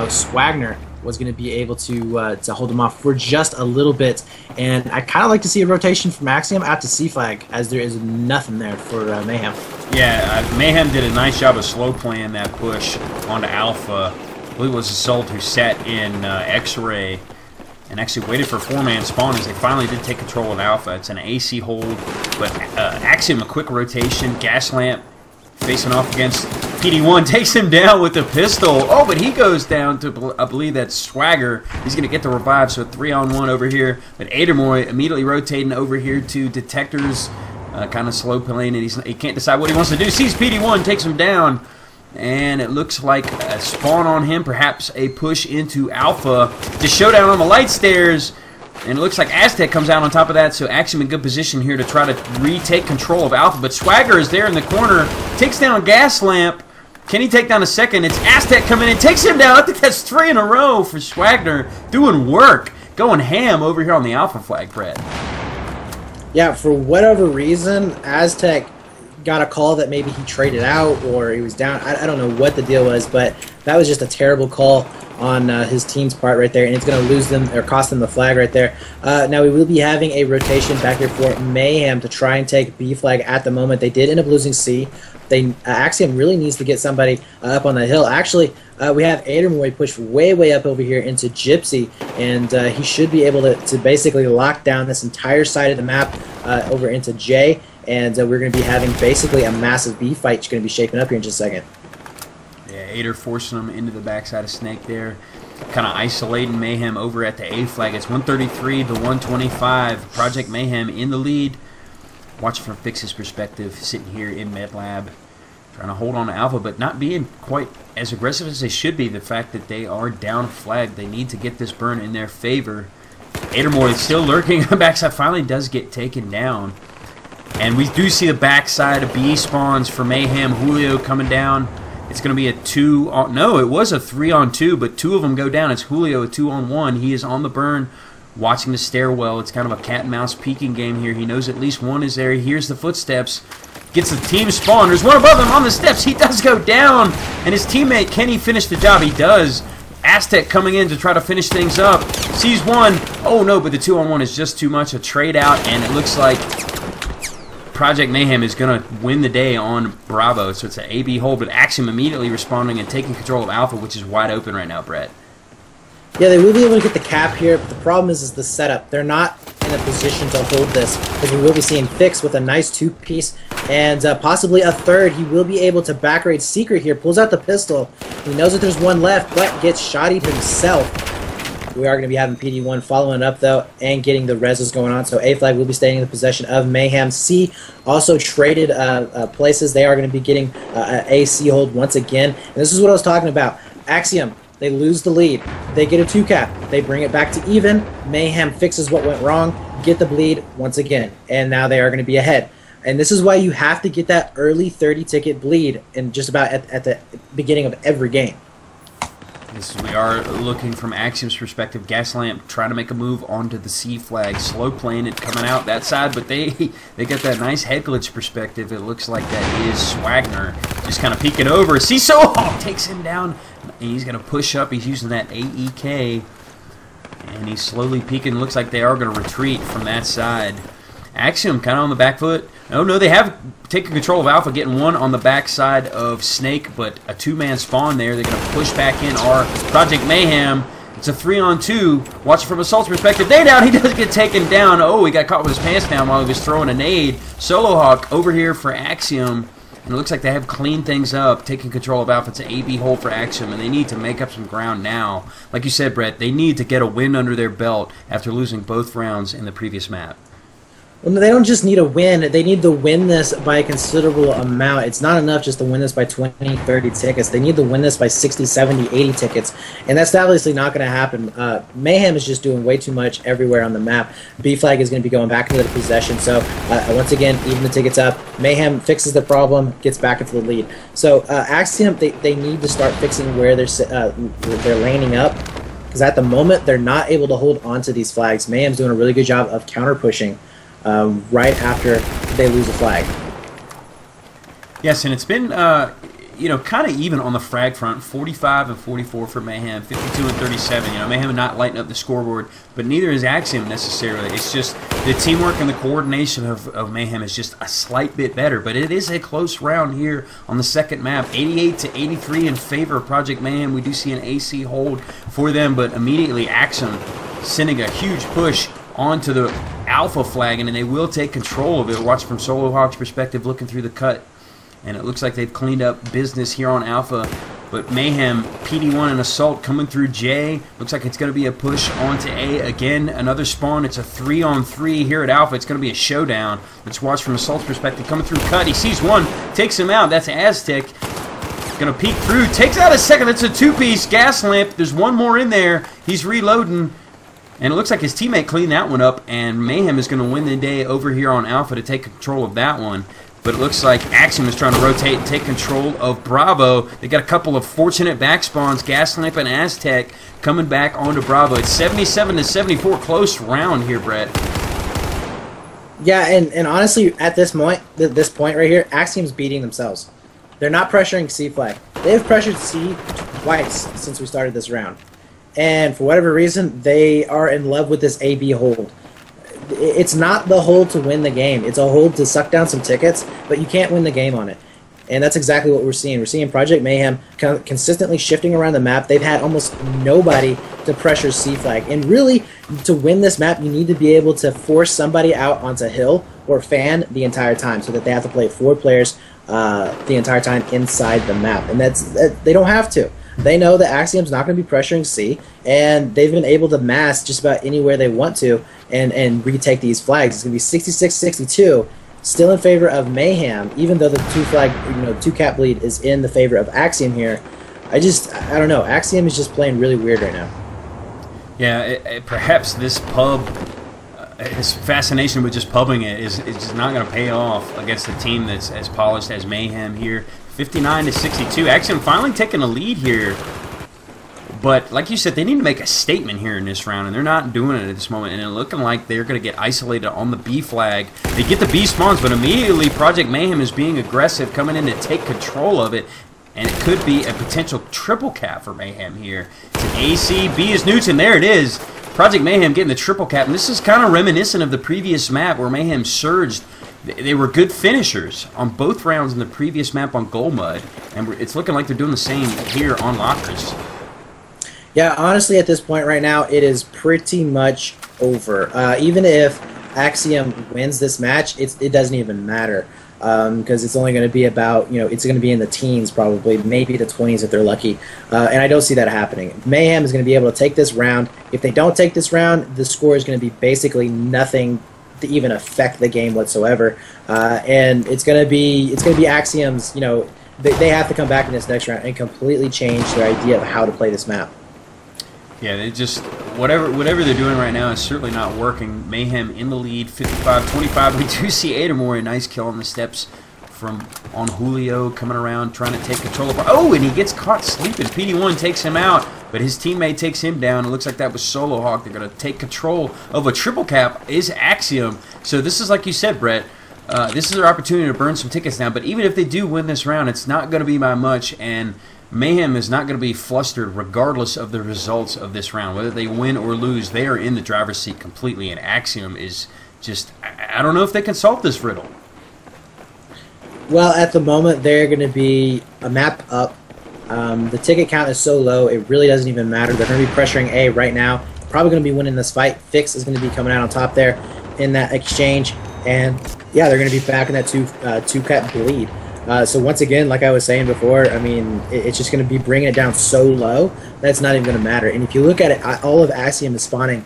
Swagner was going to be able to hold him off for just a little bit. And I kind of like to see a rotation from Axiom out to C flag, as there is nothing there for Mayhem. Yeah, Mayhem did a nice job of slow playing that push onto Alpha. I believe it was Assault who sat in X-Ray and actually waited for a 4-man spawn as they finally did take control of Alpha. It's an AC hold, but Axiom, a quick rotation, gas lamp, facing off against PD1, takes him down with a pistol. Oh, but he goes down to, I believe that's Swagger. He's going to get the revive, so 3-on-1 over here. But Adermoy immediately rotating over here to Detectors, kind of slow playing, and he can't decide what he wants to do. Sees PD1, takes him down, and it looks like a spawn on him, perhaps a push into Alpha. The showdown on the light stairs. And it looks like Aztec comes out on top of that, so Axiom in good position here to try to retake control of Alpha. But Swagger is there in the corner, takes down Gas Lamp. Can he take down a second? It's Aztec coming in, takes him down. I think that's 3 in a row for Swagner, doing work, going ham over here on the Alpha flag, Brett. Yeah, for whatever reason, Aztec got a call that maybe he traded out or he was down. I don't know what the deal was, but that was just a terrible call on his team's part right there, and it's going to lose them or cost them the flag right there. Now we will be having a rotation back here for Mayhem to try and take B flag at the moment. They did end up losing C. Axiom really needs to get somebody up on the hill. Actually, we have Adermoy pushed way up over here into Gypsy, and he should be able to basically lock down this entire side of the map over into J, and we're going to be having basically a massive B fight going to be shaping up here in just a second. Yeah, Ader forcing him into the backside of Snake there. Kind of isolating Mayhem over at the A flag. It's 133 to 125. Project Mayhem in the lead. Watching from Fix's perspective, sitting here in Med Lab, trying to hold on to Alpha, but not being quite as aggressive as they should be. The fact that they are down a flag, they need to get this burn in their favor. Adermoy is still lurking on the backside, finally does get taken down. And we do see the backside of B spawns for Mayhem. Julio coming down. It's going to be a 2-on... No, it was a 3-on-2, but 2 of them go down. It's Julio, a 2-on-1. He is on the burn, watching the stairwell. It's kind of a cat-and-mouse peeking game here. He knows at least one is there. He hears the footsteps. Gets the team spawn. There's one above him on the steps. He does go down. And his teammate, can he finish the job? He does. Aztec coming in to try to finish things up. Sees one. Oh, no, but the 2-on-1 is just too much. A trade out, and it looks like Project Mayhem is going to win the day on Bravo. So it's an AB hold, but Axiom immediately responding and taking control of Alpha, which is wide open right now, Brett. Yeah, they will be able to get the cap here, but the problem is the setup. They're not in a position to hold this, because we will be seeing Fix with a nice 2-piece and possibly a third. He will be able to back raid Secret here, pulls out the pistol. He knows that there's one left, but gets shottied himself. We are going to be having PD1 following up, though, and getting the reses going on. So A flag will be staying in the possession of Mayhem. C also traded places. They are going to be getting a C hold once again. And this is what I was talking about. Axiom, they lose the lead. They get a 2-cap. They bring it back to even. Mayhem fixes what went wrong, get the bleed once again. And now they are going to be ahead. And this is why you have to get that early 30-ticket bleed in just about at the beginning of every game. We are looking from Axiom's perspective. Gaslamp trying to make a move onto the C flag. Slow playing it coming out that side, but they got that nice head glitch perspective. It looks like that is Swagner. Just kind of peeking over. CEVO takes him down, and he's going to push up. He's using that AEK, and he's slowly peeking. Looks like they are going to retreat from that side. Axiom kind of on the back foot. Oh, no, they have taken control of Alpha, getting one on the backside of Snake, but a 2-man spawn there. They're going to push back in our Project Mayhem. It's a 3-on-2. Watch it from Assault's perspective. They down. He does get taken down. Oh, he got caught with his pants down while he was throwing a nade. Solo Hawk over here for Axiom. And it looks like they have cleaned things up, taking control of Alpha. It's an AB hold for Axiom, and they need to make up some ground now. Like you said, Brett, they need to get a win under their belt after losing both rounds in the previous map. Well, they don't just need a win. They need to win this by a considerable amount. It's not enough just to win this by 20, 30 tickets. They need to win this by 60, 70, 80 tickets. And that's obviously not going to happen. Mayhem is just doing way too much everywhere on the map. B flag is going to be going back into the possession. So, once again, even the tickets up. Mayhem fixes the problem, gets back into the lead. So, Axiom, they need to start fixing where they're laning up. Because at the moment, they're not able to hold on to these flags. Mayhem's doing a really good job of counter-pushing. Right after they lose a flag. Yes, and it's been, you know, kind of even on the frag front, 45 and 44 for Mayhem, 52 and 37. You know, Mayhem not lighting up the scoreboard, but neither is Axiom necessarily. It's just the teamwork and the coordination of Mayhem is just a slight bit better, but it is a close round here on the second map. 88 to 83 in favor of Project Mayhem. We do see an AC hold for them, but immediately Axiom sending a huge push onto the Alpha flag, and then they will take control of it. Watch from Solo Hawk's perspective, looking through the cut, and it looks like they've cleaned up business here on Alpha. But Mayhem, PD1 and Assault coming through J. Looks like it's going to be a push onto A again. Another spawn. It's a 3-on-3 here at Alpha. It's going to be a showdown. Let's watch from Assault's perspective. Coming through cut. He sees one. Takes him out. That's Aztec. Going to peek through. Takes out a second. That's a two-piece gas lamp. There's one more in there. He's reloading. And it looks like his teammate cleaned that one up, and Mayhem is going to win the day over here on Alpha to take control of that one. But it looks like Axiom is trying to rotate and take control of Bravo. They got a couple of fortunate back spawns, Gaslamp and Aztec coming back onto Bravo. It's 77 to 74, close round here, Brett. Yeah, and honestly, at this point right here, Axiom's beating themselves. They're not pressuring C flag. They've pressured C twice since we started this round. And for whatever reason, they are in love with this AB hold. It's not the hold to win the game. It's a hold to suck down some tickets, but you can't win the game on it. And that's exactly what we're seeing. We're seeing Project Mayhem consistently shifting around the map. They've had almost nobody to pressure C flag. And really, to win this map, you need to be able to force somebody out onto hill or fan the entire time, so that they have to play 4 players the entire time inside the map. And they don't have to. They know that Axiom's not going to be pressuring C, and they've been able to mass just about anywhere they want to and retake these flags. It's going to be 66-62, still in favor of Mayhem, even though the two cap lead is in the favor of Axiom here. I don't know. Axiom is just playing really weird right now. Yeah, perhaps this pub, his fascination with just pubbing it is just not going to pay off against a team that's as polished as Mayhem here. 59 to 62. Axiom finally taking a lead here. But like you said, they need to make a statement here in this round, and they're not doing it at this moment. And it's looking like they're going to get isolated on the B flag. They get the B spawns, but immediately Project Mayhem is being aggressive, coming in to take control of it. And it could be a potential triple cap for Mayhem here. It's an AC, B is Newton. There it is. Project Mayhem getting the triple cap. And this is kind of reminiscent of the previous map where Mayhem surged. They were good finishers on both rounds in the previous map on Gold Mud, and it's looking like they're doing the same here on Lockers. Yeah, honestly, at this point right now, it is pretty much over. Even if Axiom wins this match, it doesn't even matter, because it's only going to be about, it's going to be in the teens probably, maybe the 20s if they're lucky, and I don't see that happening. Mayhem is going to be able to take this round. If they don't take this round, the score is going to be basically nothing to even affect the game whatsoever, and it's gonna be Axiom's. They have to come back in this next round and completely change their idea of how to play this map. Yeah, they just whatever they're doing right now is certainly not working. Mayhem in the lead, 55-25. We do see Adamore, a nice kill on the steps on Julio, coming around trying to take control of. Oh, and he gets caught sleeping. PD1 takes him out, but his teammate takes him down. It looks like that was Solo Hawk. They're going to take control of a triple cap. Is Axiom. So this is like you said, Brett. This is their opportunity to burn some tickets now. But even if they do win this round, it's not going to be by much. And Mayhem is not going to be flustered regardless of the results of this round. Whether they win or lose, they are in the driver's seat completely. And Axiom is just, I don't know if they can solve this riddle. Well, at the moment, they're going to be a map up. The ticket count is so low, it really doesn't even matter. They're going to be pressuring A right now. Probably going to be winning this fight. Fix is going to be coming out on top there in that exchange. And, yeah, they're going to be back in that two-cut bleed. So once again, like I was saying before, I mean, it's just going to be bringing it down so low that's not even going to matter. And if you look at it, all of Axiom is spawning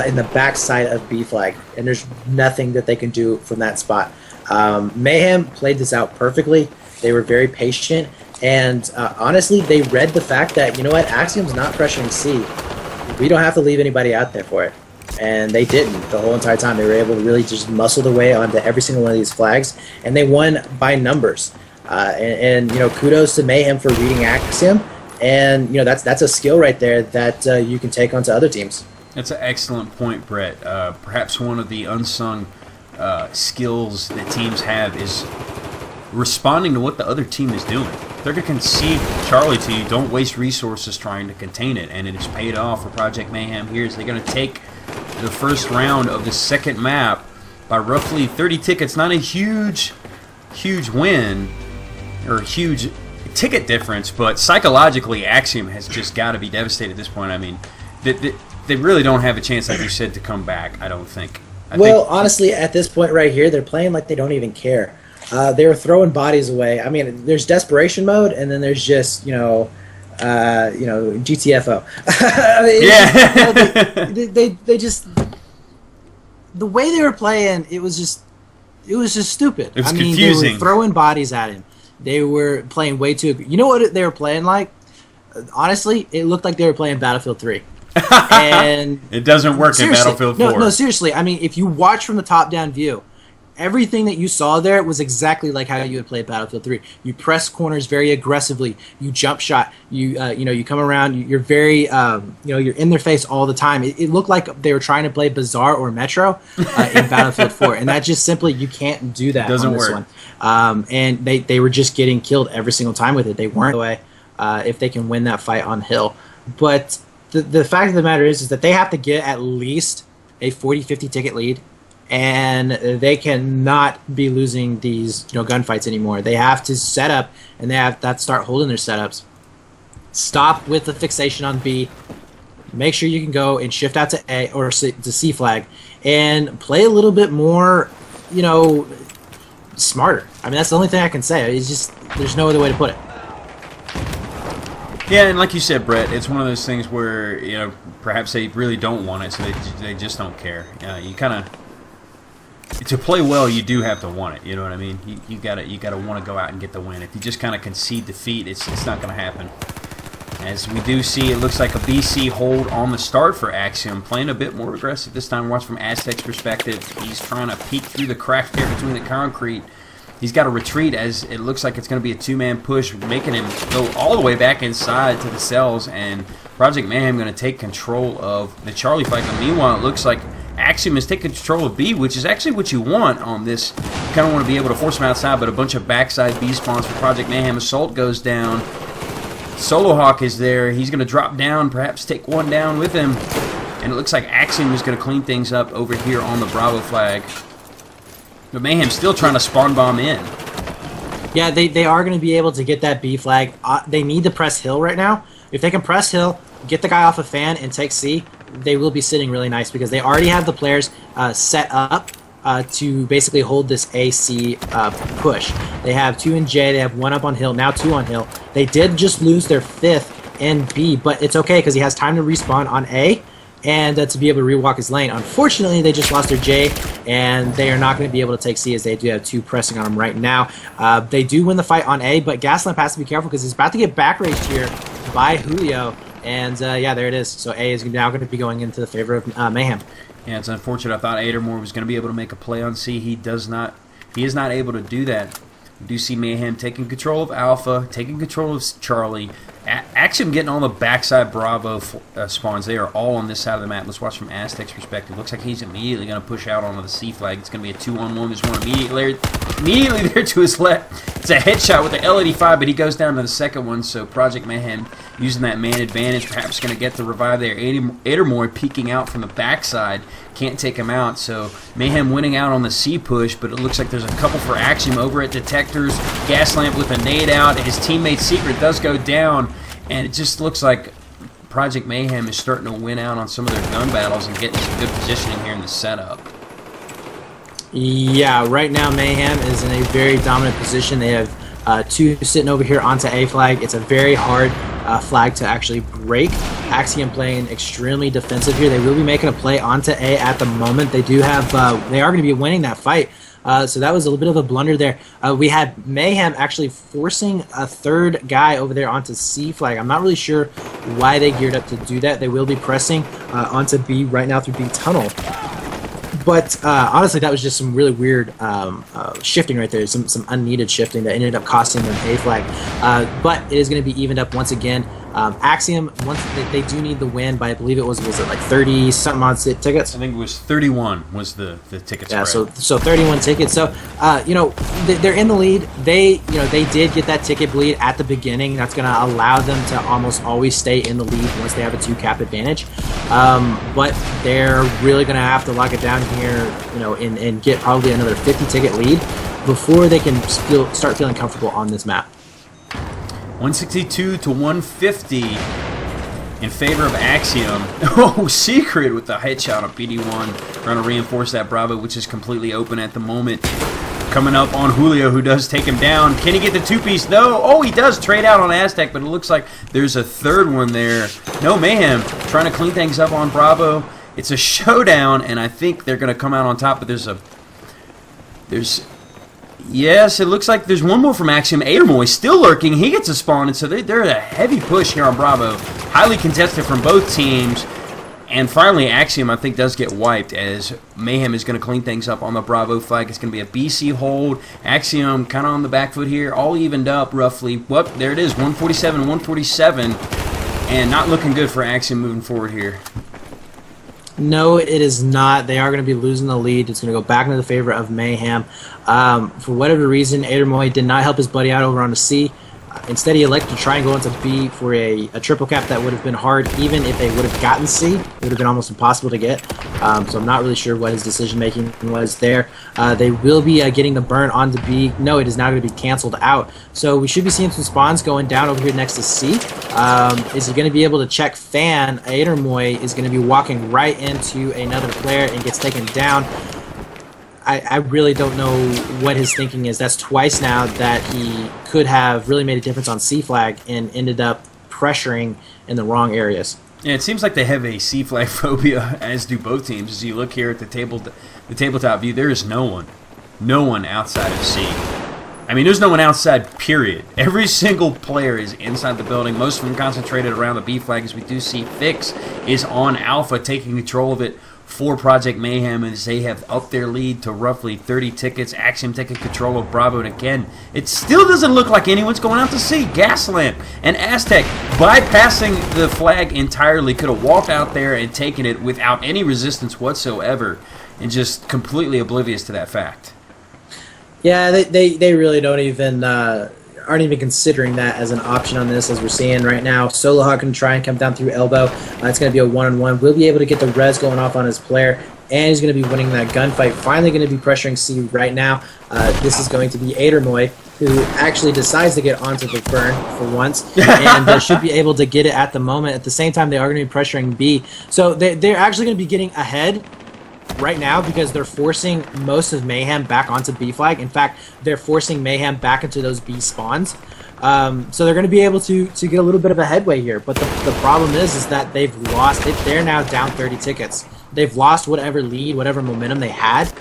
in the backside of B flag, and there's nothing that they can do from that spot. Mayhem played this out perfectly. They were very patient, and honestly, they read the fact that, you know what, Axiom's not pressuring C. We don't have to leave anybody out there for it. And they didn't the whole entire time. They were able to really just muscle their way onto every single one of these flags, and they won by numbers. And you know, kudos to Mayhem for reading Axiom, and you know, that's a skill right there that you can take onto other teams. That's an excellent point, Brett. Perhaps one of the unsung skills that teams have is responding to what the other team is doing. If they're going to concede Charlie to you, don't waste resources trying to contain it, and it has paid off for Project Mayhem here. They're going to take the first round of the second map by roughly 30 tickets. Not a huge win or huge ticket difference, but psychologically Axiom has just got to be devastated at this point. I mean, they really don't have a chance, like you said, to come back, I don't think. Honestly, at this point right here, they're playing like they don't even care. They were throwing bodies away. I mean, there's desperation mode, and then there's just, GTFO. I mean, yeah. they just, the way they were playing, it was just stupid. It was confusing. They were throwing bodies at him. They were playing way too. You know what they were playing like? Honestly, it looked like they were playing Battlefield 3. And it doesn't work in Battlefield 4. No, seriously. I mean, if you watch from the top-down view, everything that you saw there was exactly like how you would play Battlefield 3. You press corners very aggressively. You jump shot. You come around. You're very you're in their face all the time. It looked like they were trying to play Bazaar or Metro in Battlefield 4, and that just simply, you can't do that. Doesn't on this work. One. And they were just getting killed every single time with it. They weren't away if they can win that fight on Hill. But the fact of the matter is that they have to get at least a 40-50 ticket lead, and they cannot be losing these gunfights anymore. They have to set up, and they have to start holding their setups. Stop with the fixation on B. Make sure you can go and shift out to A or to C flag, and play a little bit more, smarter. I mean, that's the only thing I can say. It's just, there's no other way to put it. Yeah, and like you said, Brett, it's one of those things where perhaps they really don't want it, so they just don't care. You kind of, to play well, you do have to want it. You know what I mean? You gotta want to go out and get the win. If you just kind of concede defeat, it's not going to happen. As we do see, it looks like a BC hold on the start for Axiom, playing a bit more aggressive this time. Watch from Aztec's perspective. He's trying to peek through the crack there between the concrete. He's got to retreat, as it looks like it's going to be a two-man push, making him go all the way back inside to the cells, and Project Mayhem going to take control of the Charlie fight. And meanwhile, it looks like Axiom is taking control of B, which is actually what you want on this. You kind of want to be able to force him outside, but a bunch of backside B spawns for Project Mayhem. Assault goes down. Solo Hawk is there. He's going to drop down, perhaps take one down with him. And it looks like Axiom is going to clean things up over here on the Bravo flag. But Mayhem's still trying to spawn bomb in. Yeah, they are going to be able to get that B flag. They need to press Hill right now. If they can press Hill, get the guy off a fan, and take C, they will be sitting really nice, because they already have the players set up to basically hold this AC push. They have 2 in J, they have 1 up on Hill, now 2 on Hill. They did just lose their 5th in B, but it's okay, because he has time to respawn on A, and to be able to rewalk his lane. Unfortunately, they just lost their J, and they are not going to be able to take C, as they do have 2 pressing on them right now. They do win the fight on A, but Gaslamp has to be careful, because he's about to get back raged here by Julio. And yeah, there it is. So A is now going to be going into the favor of Mayhem. Yeah, it's unfortunate. I thought Adermore was going to be able to make a play on C. He is not able to do that. We do see Mayhem taking control of Alpha, taking control of Charlie. Axiom getting on the backside Bravo spawns. They are all on this side of the map. Let's watch from Aztec's perspective. Looks like he's immediately going to push out onto the C flag. It's going to be a 2-on-1. There's one immediately there to his left. It's a headshot with the L85, but he goes down to the second one. So Project Mayhem using that man advantage, perhaps going to get the revive there. Adermore peeking out from the backside. Can't take him out, so Mayhem winning out on the C push, but it looks like there's a couple for Axiom over at Detectors. Gaslamp with a nade out, and his teammate's secret does go down, and it just looks like Project Mayhem is starting to win out on some of their gun battles and getting some good positioning here in the setup. Yeah, right now Mayhem is in a very dominant position. They have 2 sitting over here onto A flag. It's a very hard flag to actually break. Axiom playing extremely defensive here. They will be making a play onto A at the moment. They do have, they are going to be winning that fight. So that was a little bit of a blunder there. We had Mayhem actually forcing a third guy over there onto C flag. I'm not really sure why they geared up to do that. They will be pressing onto B right now through B tunnel. But honestly, that was just some really weird shifting right there. Some unneeded shifting that ended up costing them A flag. But it is going to be evened up once again. Axiom, once they do need the win by, I believe it was it like 30 something odd tickets? I think it was 31 was the ticket yeah, spread. so 31 tickets. So you know, they're in the lead. They did get that ticket bleed at the beginning. That's going to allow them to almost always stay in the lead once they have a 2-cap advantage. But they're really going to have to lock it down here, you know, and get probably another 50 ticket lead before they can start feeling comfortable on this map. 162 to 150 in favor of Axiom. Oh, Secret with the headshot on PD1. Trying to reinforce that Bravo, which is completely open at the moment. Coming up on Julio, who does take him down. Can he get the 2-piece? No. Oh, he does trade out on Aztec, but it looks like there's a third one there. No, Mayhem trying to clean things up on Bravo. It's a showdown, and I think they're going to come out on top, but yes, it looks like there's one more from Axiom. Adermoy still lurking. He gets a spawn, and so they're a heavy push here on Bravo. Highly contested from both teams. And finally, Axiom, I think, does get wiped as Mayhem is going to clean things up on the Bravo flag. It's going to be a BC hold. Axiom kind of on the back foot here, all evened up roughly. Well, there it is, 147, 147. And not looking good for Axiom moving forward here. No, it is not. They are going to be losing the lead. It's going to go back into the favor of Mayhem. For whatever reason, Adermoy did not help his buddy out over on the C. Instead, he elected to try and go into B for a triple cap that would have been hard. Even if they would have gotten C, it would have been almost impossible to get. So I'm not really sure what his decision-making was there. They will be getting the burn onto B. No, it is now going to be canceled out. So we should be seeing some spawns going down over here next to C. Is he going to be able to check Fan? Adermoy is going to be walking right into another player and gets taken down. I really don't know what his thinking is. That's twice now that he could have really made a difference on C flag and ended up pressuring in the wrong areas. Yeah, it seems like they have a C flag phobia, as do both teams. As you look here at the tabletop view, there is no one outside of C. I mean, there's no one outside, period. Every single player is inside the building. Most of them concentrated around the B flag, as we do see Fix is on Alpha, taking control of it for Project Mayhem, as they have upped their lead to roughly 30 tickets. Axiom taking control of Bravo, and again, it still doesn't look like anyone's going out to sea. Gaslamp and Aztec, bypassing the flag entirely, could have walked out there and taken it without any resistance whatsoever, and just completely oblivious to that fact. Yeah, they really don't even aren't even considering that as an option on this, as we're seeing right now. Solohawk can try and come down through elbow. It's going to be a one-on-one. We'll be able to get the res going off on his player, and he's going to be winning that gunfight. Finally going to be pressuring C right now. This is going to be Adermoy, who actually decides to get onto the burn for once, and should be able to get it at the moment. At the same time, they are going to be pressuring B. So they're actually going to be getting ahead right now because they're forcing most of Mayhem back onto B flag. In fact, they're forcing Mayhem back into those B spawns. So they're going to be able to get a little bit of a headway here. But the problem is that they've lost. They're now down 30 tickets. They've lost whatever lead, whatever momentum they had.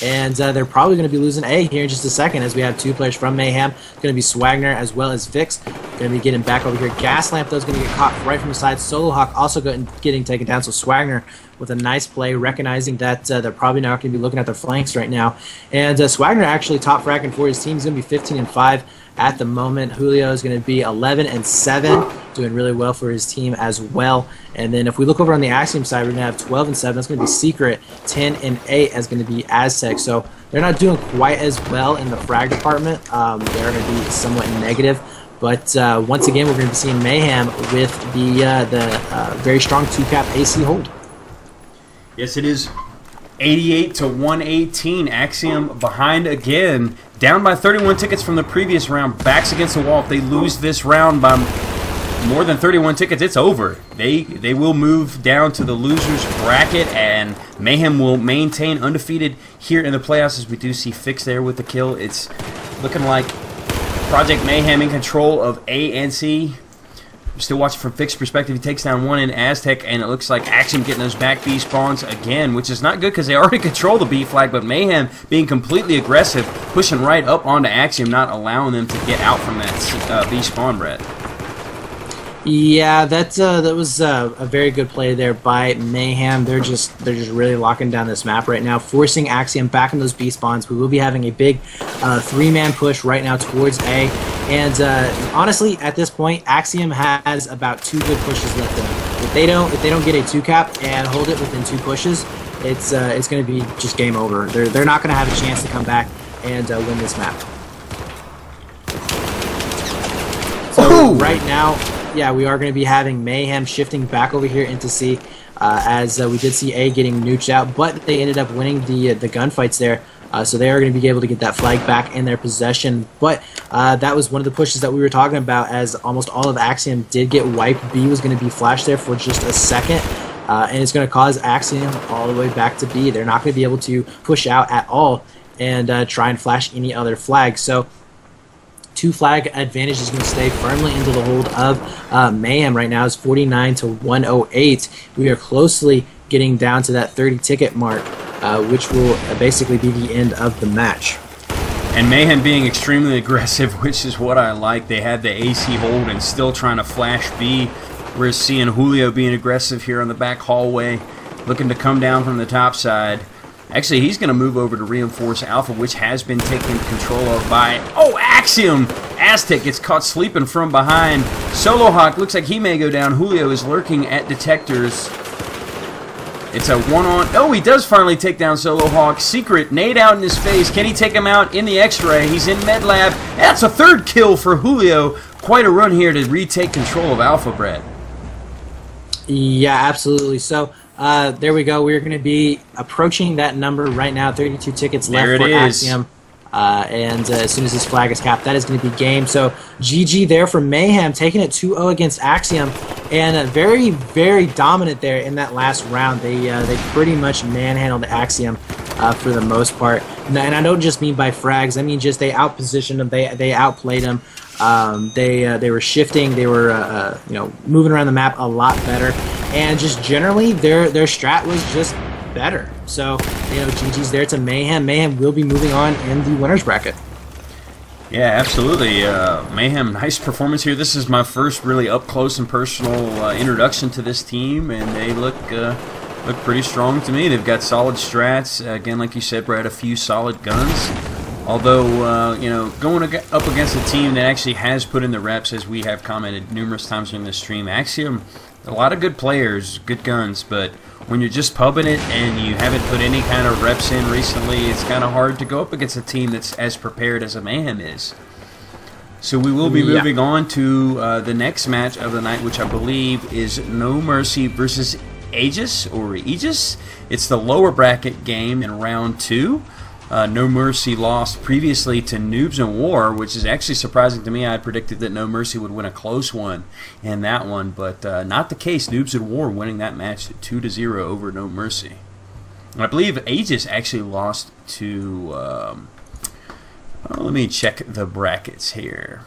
And they're probably going to be losing A here in just a second, as we have 2 players from Mayhem. It's going to be Swagner as well as Fix. Going to be getting back over here. Gaslamp, though, is going to get caught right from the side. Solohawk also getting taken down. So Swagner with a nice play, recognizing that they're probably not going to be looking at their flanks right now. And Swagner actually top fragging for his team. He's going to be 15-5 at the moment. Julio is going to be 11-7, doing really well for his team as well. And then if we look over on the Axiom side, we're going to have 12-7. That's going to be Secret. 10-8 is going to be Aztec. So they're not doing quite as well in the frag department. They're going to be somewhat negative. But once again, we're going to be seeing Mayhem with the very strong 2-cap AC hold. Yes, it is 88 to 118. Axiom behind again. Down by 31 tickets from the previous round. Backs against the wall. If they lose this round by more than 31 tickets, it's over. They will move down to the losers bracket, and Mayhem will maintain undefeated here in the playoffs, as we do see Fix there with the kill. It's looking like Project Mayhem in control of A and C. Still watching from fixed perspective. He takes down one in Aztec, and it looks like Axiom getting those back B spawns again, which is not good because they already control the B flag, but Mayhem being completely aggressive, pushing right up onto Axiom, not allowing them to get out from that B spawn, Brett. Yeah, that was a very good play there by Mayhem. They're just really locking down this map right now, forcing Axiom back in those B spawns. We will be having a big three-man push right now towards A, and honestly, at this point, Axiom has about 2 good pushes left in them. If they don't get a 2-cap and hold it within 2 pushes, it's going to be just game over. They're not going to have a chance to come back and win this map. So right now, yeah, we are going to be having Mayhem shifting back over here into C, as we did see A getting nuked out, but they ended up winning the gunfights there, so they are going to be able to get that flag back in their possession. But that was one of the pushes that we were talking about, as almost all of Axiom did get wiped. B was going to be flashed there for just a second, and it's going to cause Axiom all the way back to B. They're not going to be able to push out at all and try and flash any other flag. So 2 flag advantage is going to stay firmly into the hold of Mayhem right now. It's 49 to 108. We are closely getting down to that 30 ticket mark, which will basically be the end of the match. And Mayhem being extremely aggressive, which is what I like. They had the AC hold and still trying to flash B. We're seeing Julio being aggressive here on the back hallway, looking to come down from the top side. Actually, he's going to move over to reinforce Alpha, which has been taken control of by, Axiom! Aztec gets caught sleeping from behind. Solo Hawk looks like he may go down. Julio is lurking at detectors. It's a one-on. Oh, he does finally take down Solo Hawk. Secret nade out in his face. Can he take him out in the X-ray? He's in med lab. That's a 3rd kill for Julio. Quite a run here to retake control of Alpha, Brett. Yeah, absolutely. So there we go. We're going to be approaching that number right now. 32 tickets left for Axiom. And as soon as this flag is capped, that is going to be game. So GG there for Mayhem, taking it 2-0 against Axiom, and very, very dominant there in that last round. They pretty much manhandled Axiom for the most part. And I don't just mean by frags. I mean just they outpositioned them. They outplayed them. They were shifting. They were moving around the map a lot better, and just generally their strat was just better. So GG's there to Mayhem. Mayhem will be moving on in the winners bracket. Yeah, absolutely. Mayhem, nice performance here. This is my first really up close and personal introduction to this team, and they look pretty strong to me. They've got solid strats. Again, like you said, Brad, a few solid guns. Although, going up against a team that actually has put in the reps, as we have commented numerous times during this stream, Axiom, a lot of good players, good guns, but when you're just pubbing it and you haven't put any kind of reps in recently, it's kind of hard to go up against a team that's as prepared as a Mayhem is. So we will be moving on to the next match of the night, which I believe is No Mercy versus Aegis, or Aegis. It's the lower bracket game in round 2. No Mercy lost previously to Noobs in War, which is actually surprising to me. I predicted that No Mercy would win a close one in that one, but not the case. Noobs in War winning that match 2-0 over No Mercy. And I believe Aegis actually lost to... let me check the brackets here.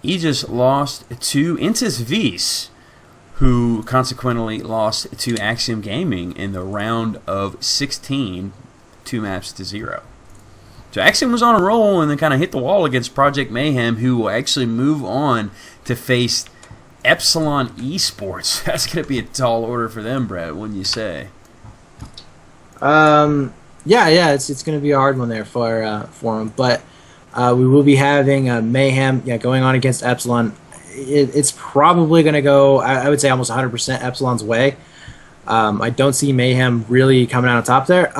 Aegis lost to Intis Vis, who consequently lost to Axiom Gaming in the round of 16, 2-0. So Axiom was on a roll and then kind of hit the wall against Project Mayhem, who will actually move on to face Epsilon Esports. That's going to be a tall order for them, Brett, wouldn't you say? Yeah, it's going to be a hard one there for them, but we will be having Mayhem going on against Epsilon. It's probably going to go, I would say, almost 100% Epsilon's way. I don't see Mayhem really coming out on top there.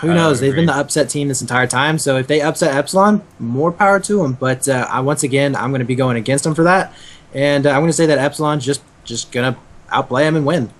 Who knows? They've been the upset team this entire time, so if they upset Epsilon, more power to them. But once again, I'm going to be going against them for that, and I'm going to say that Epsilon's just going to outplay them and win.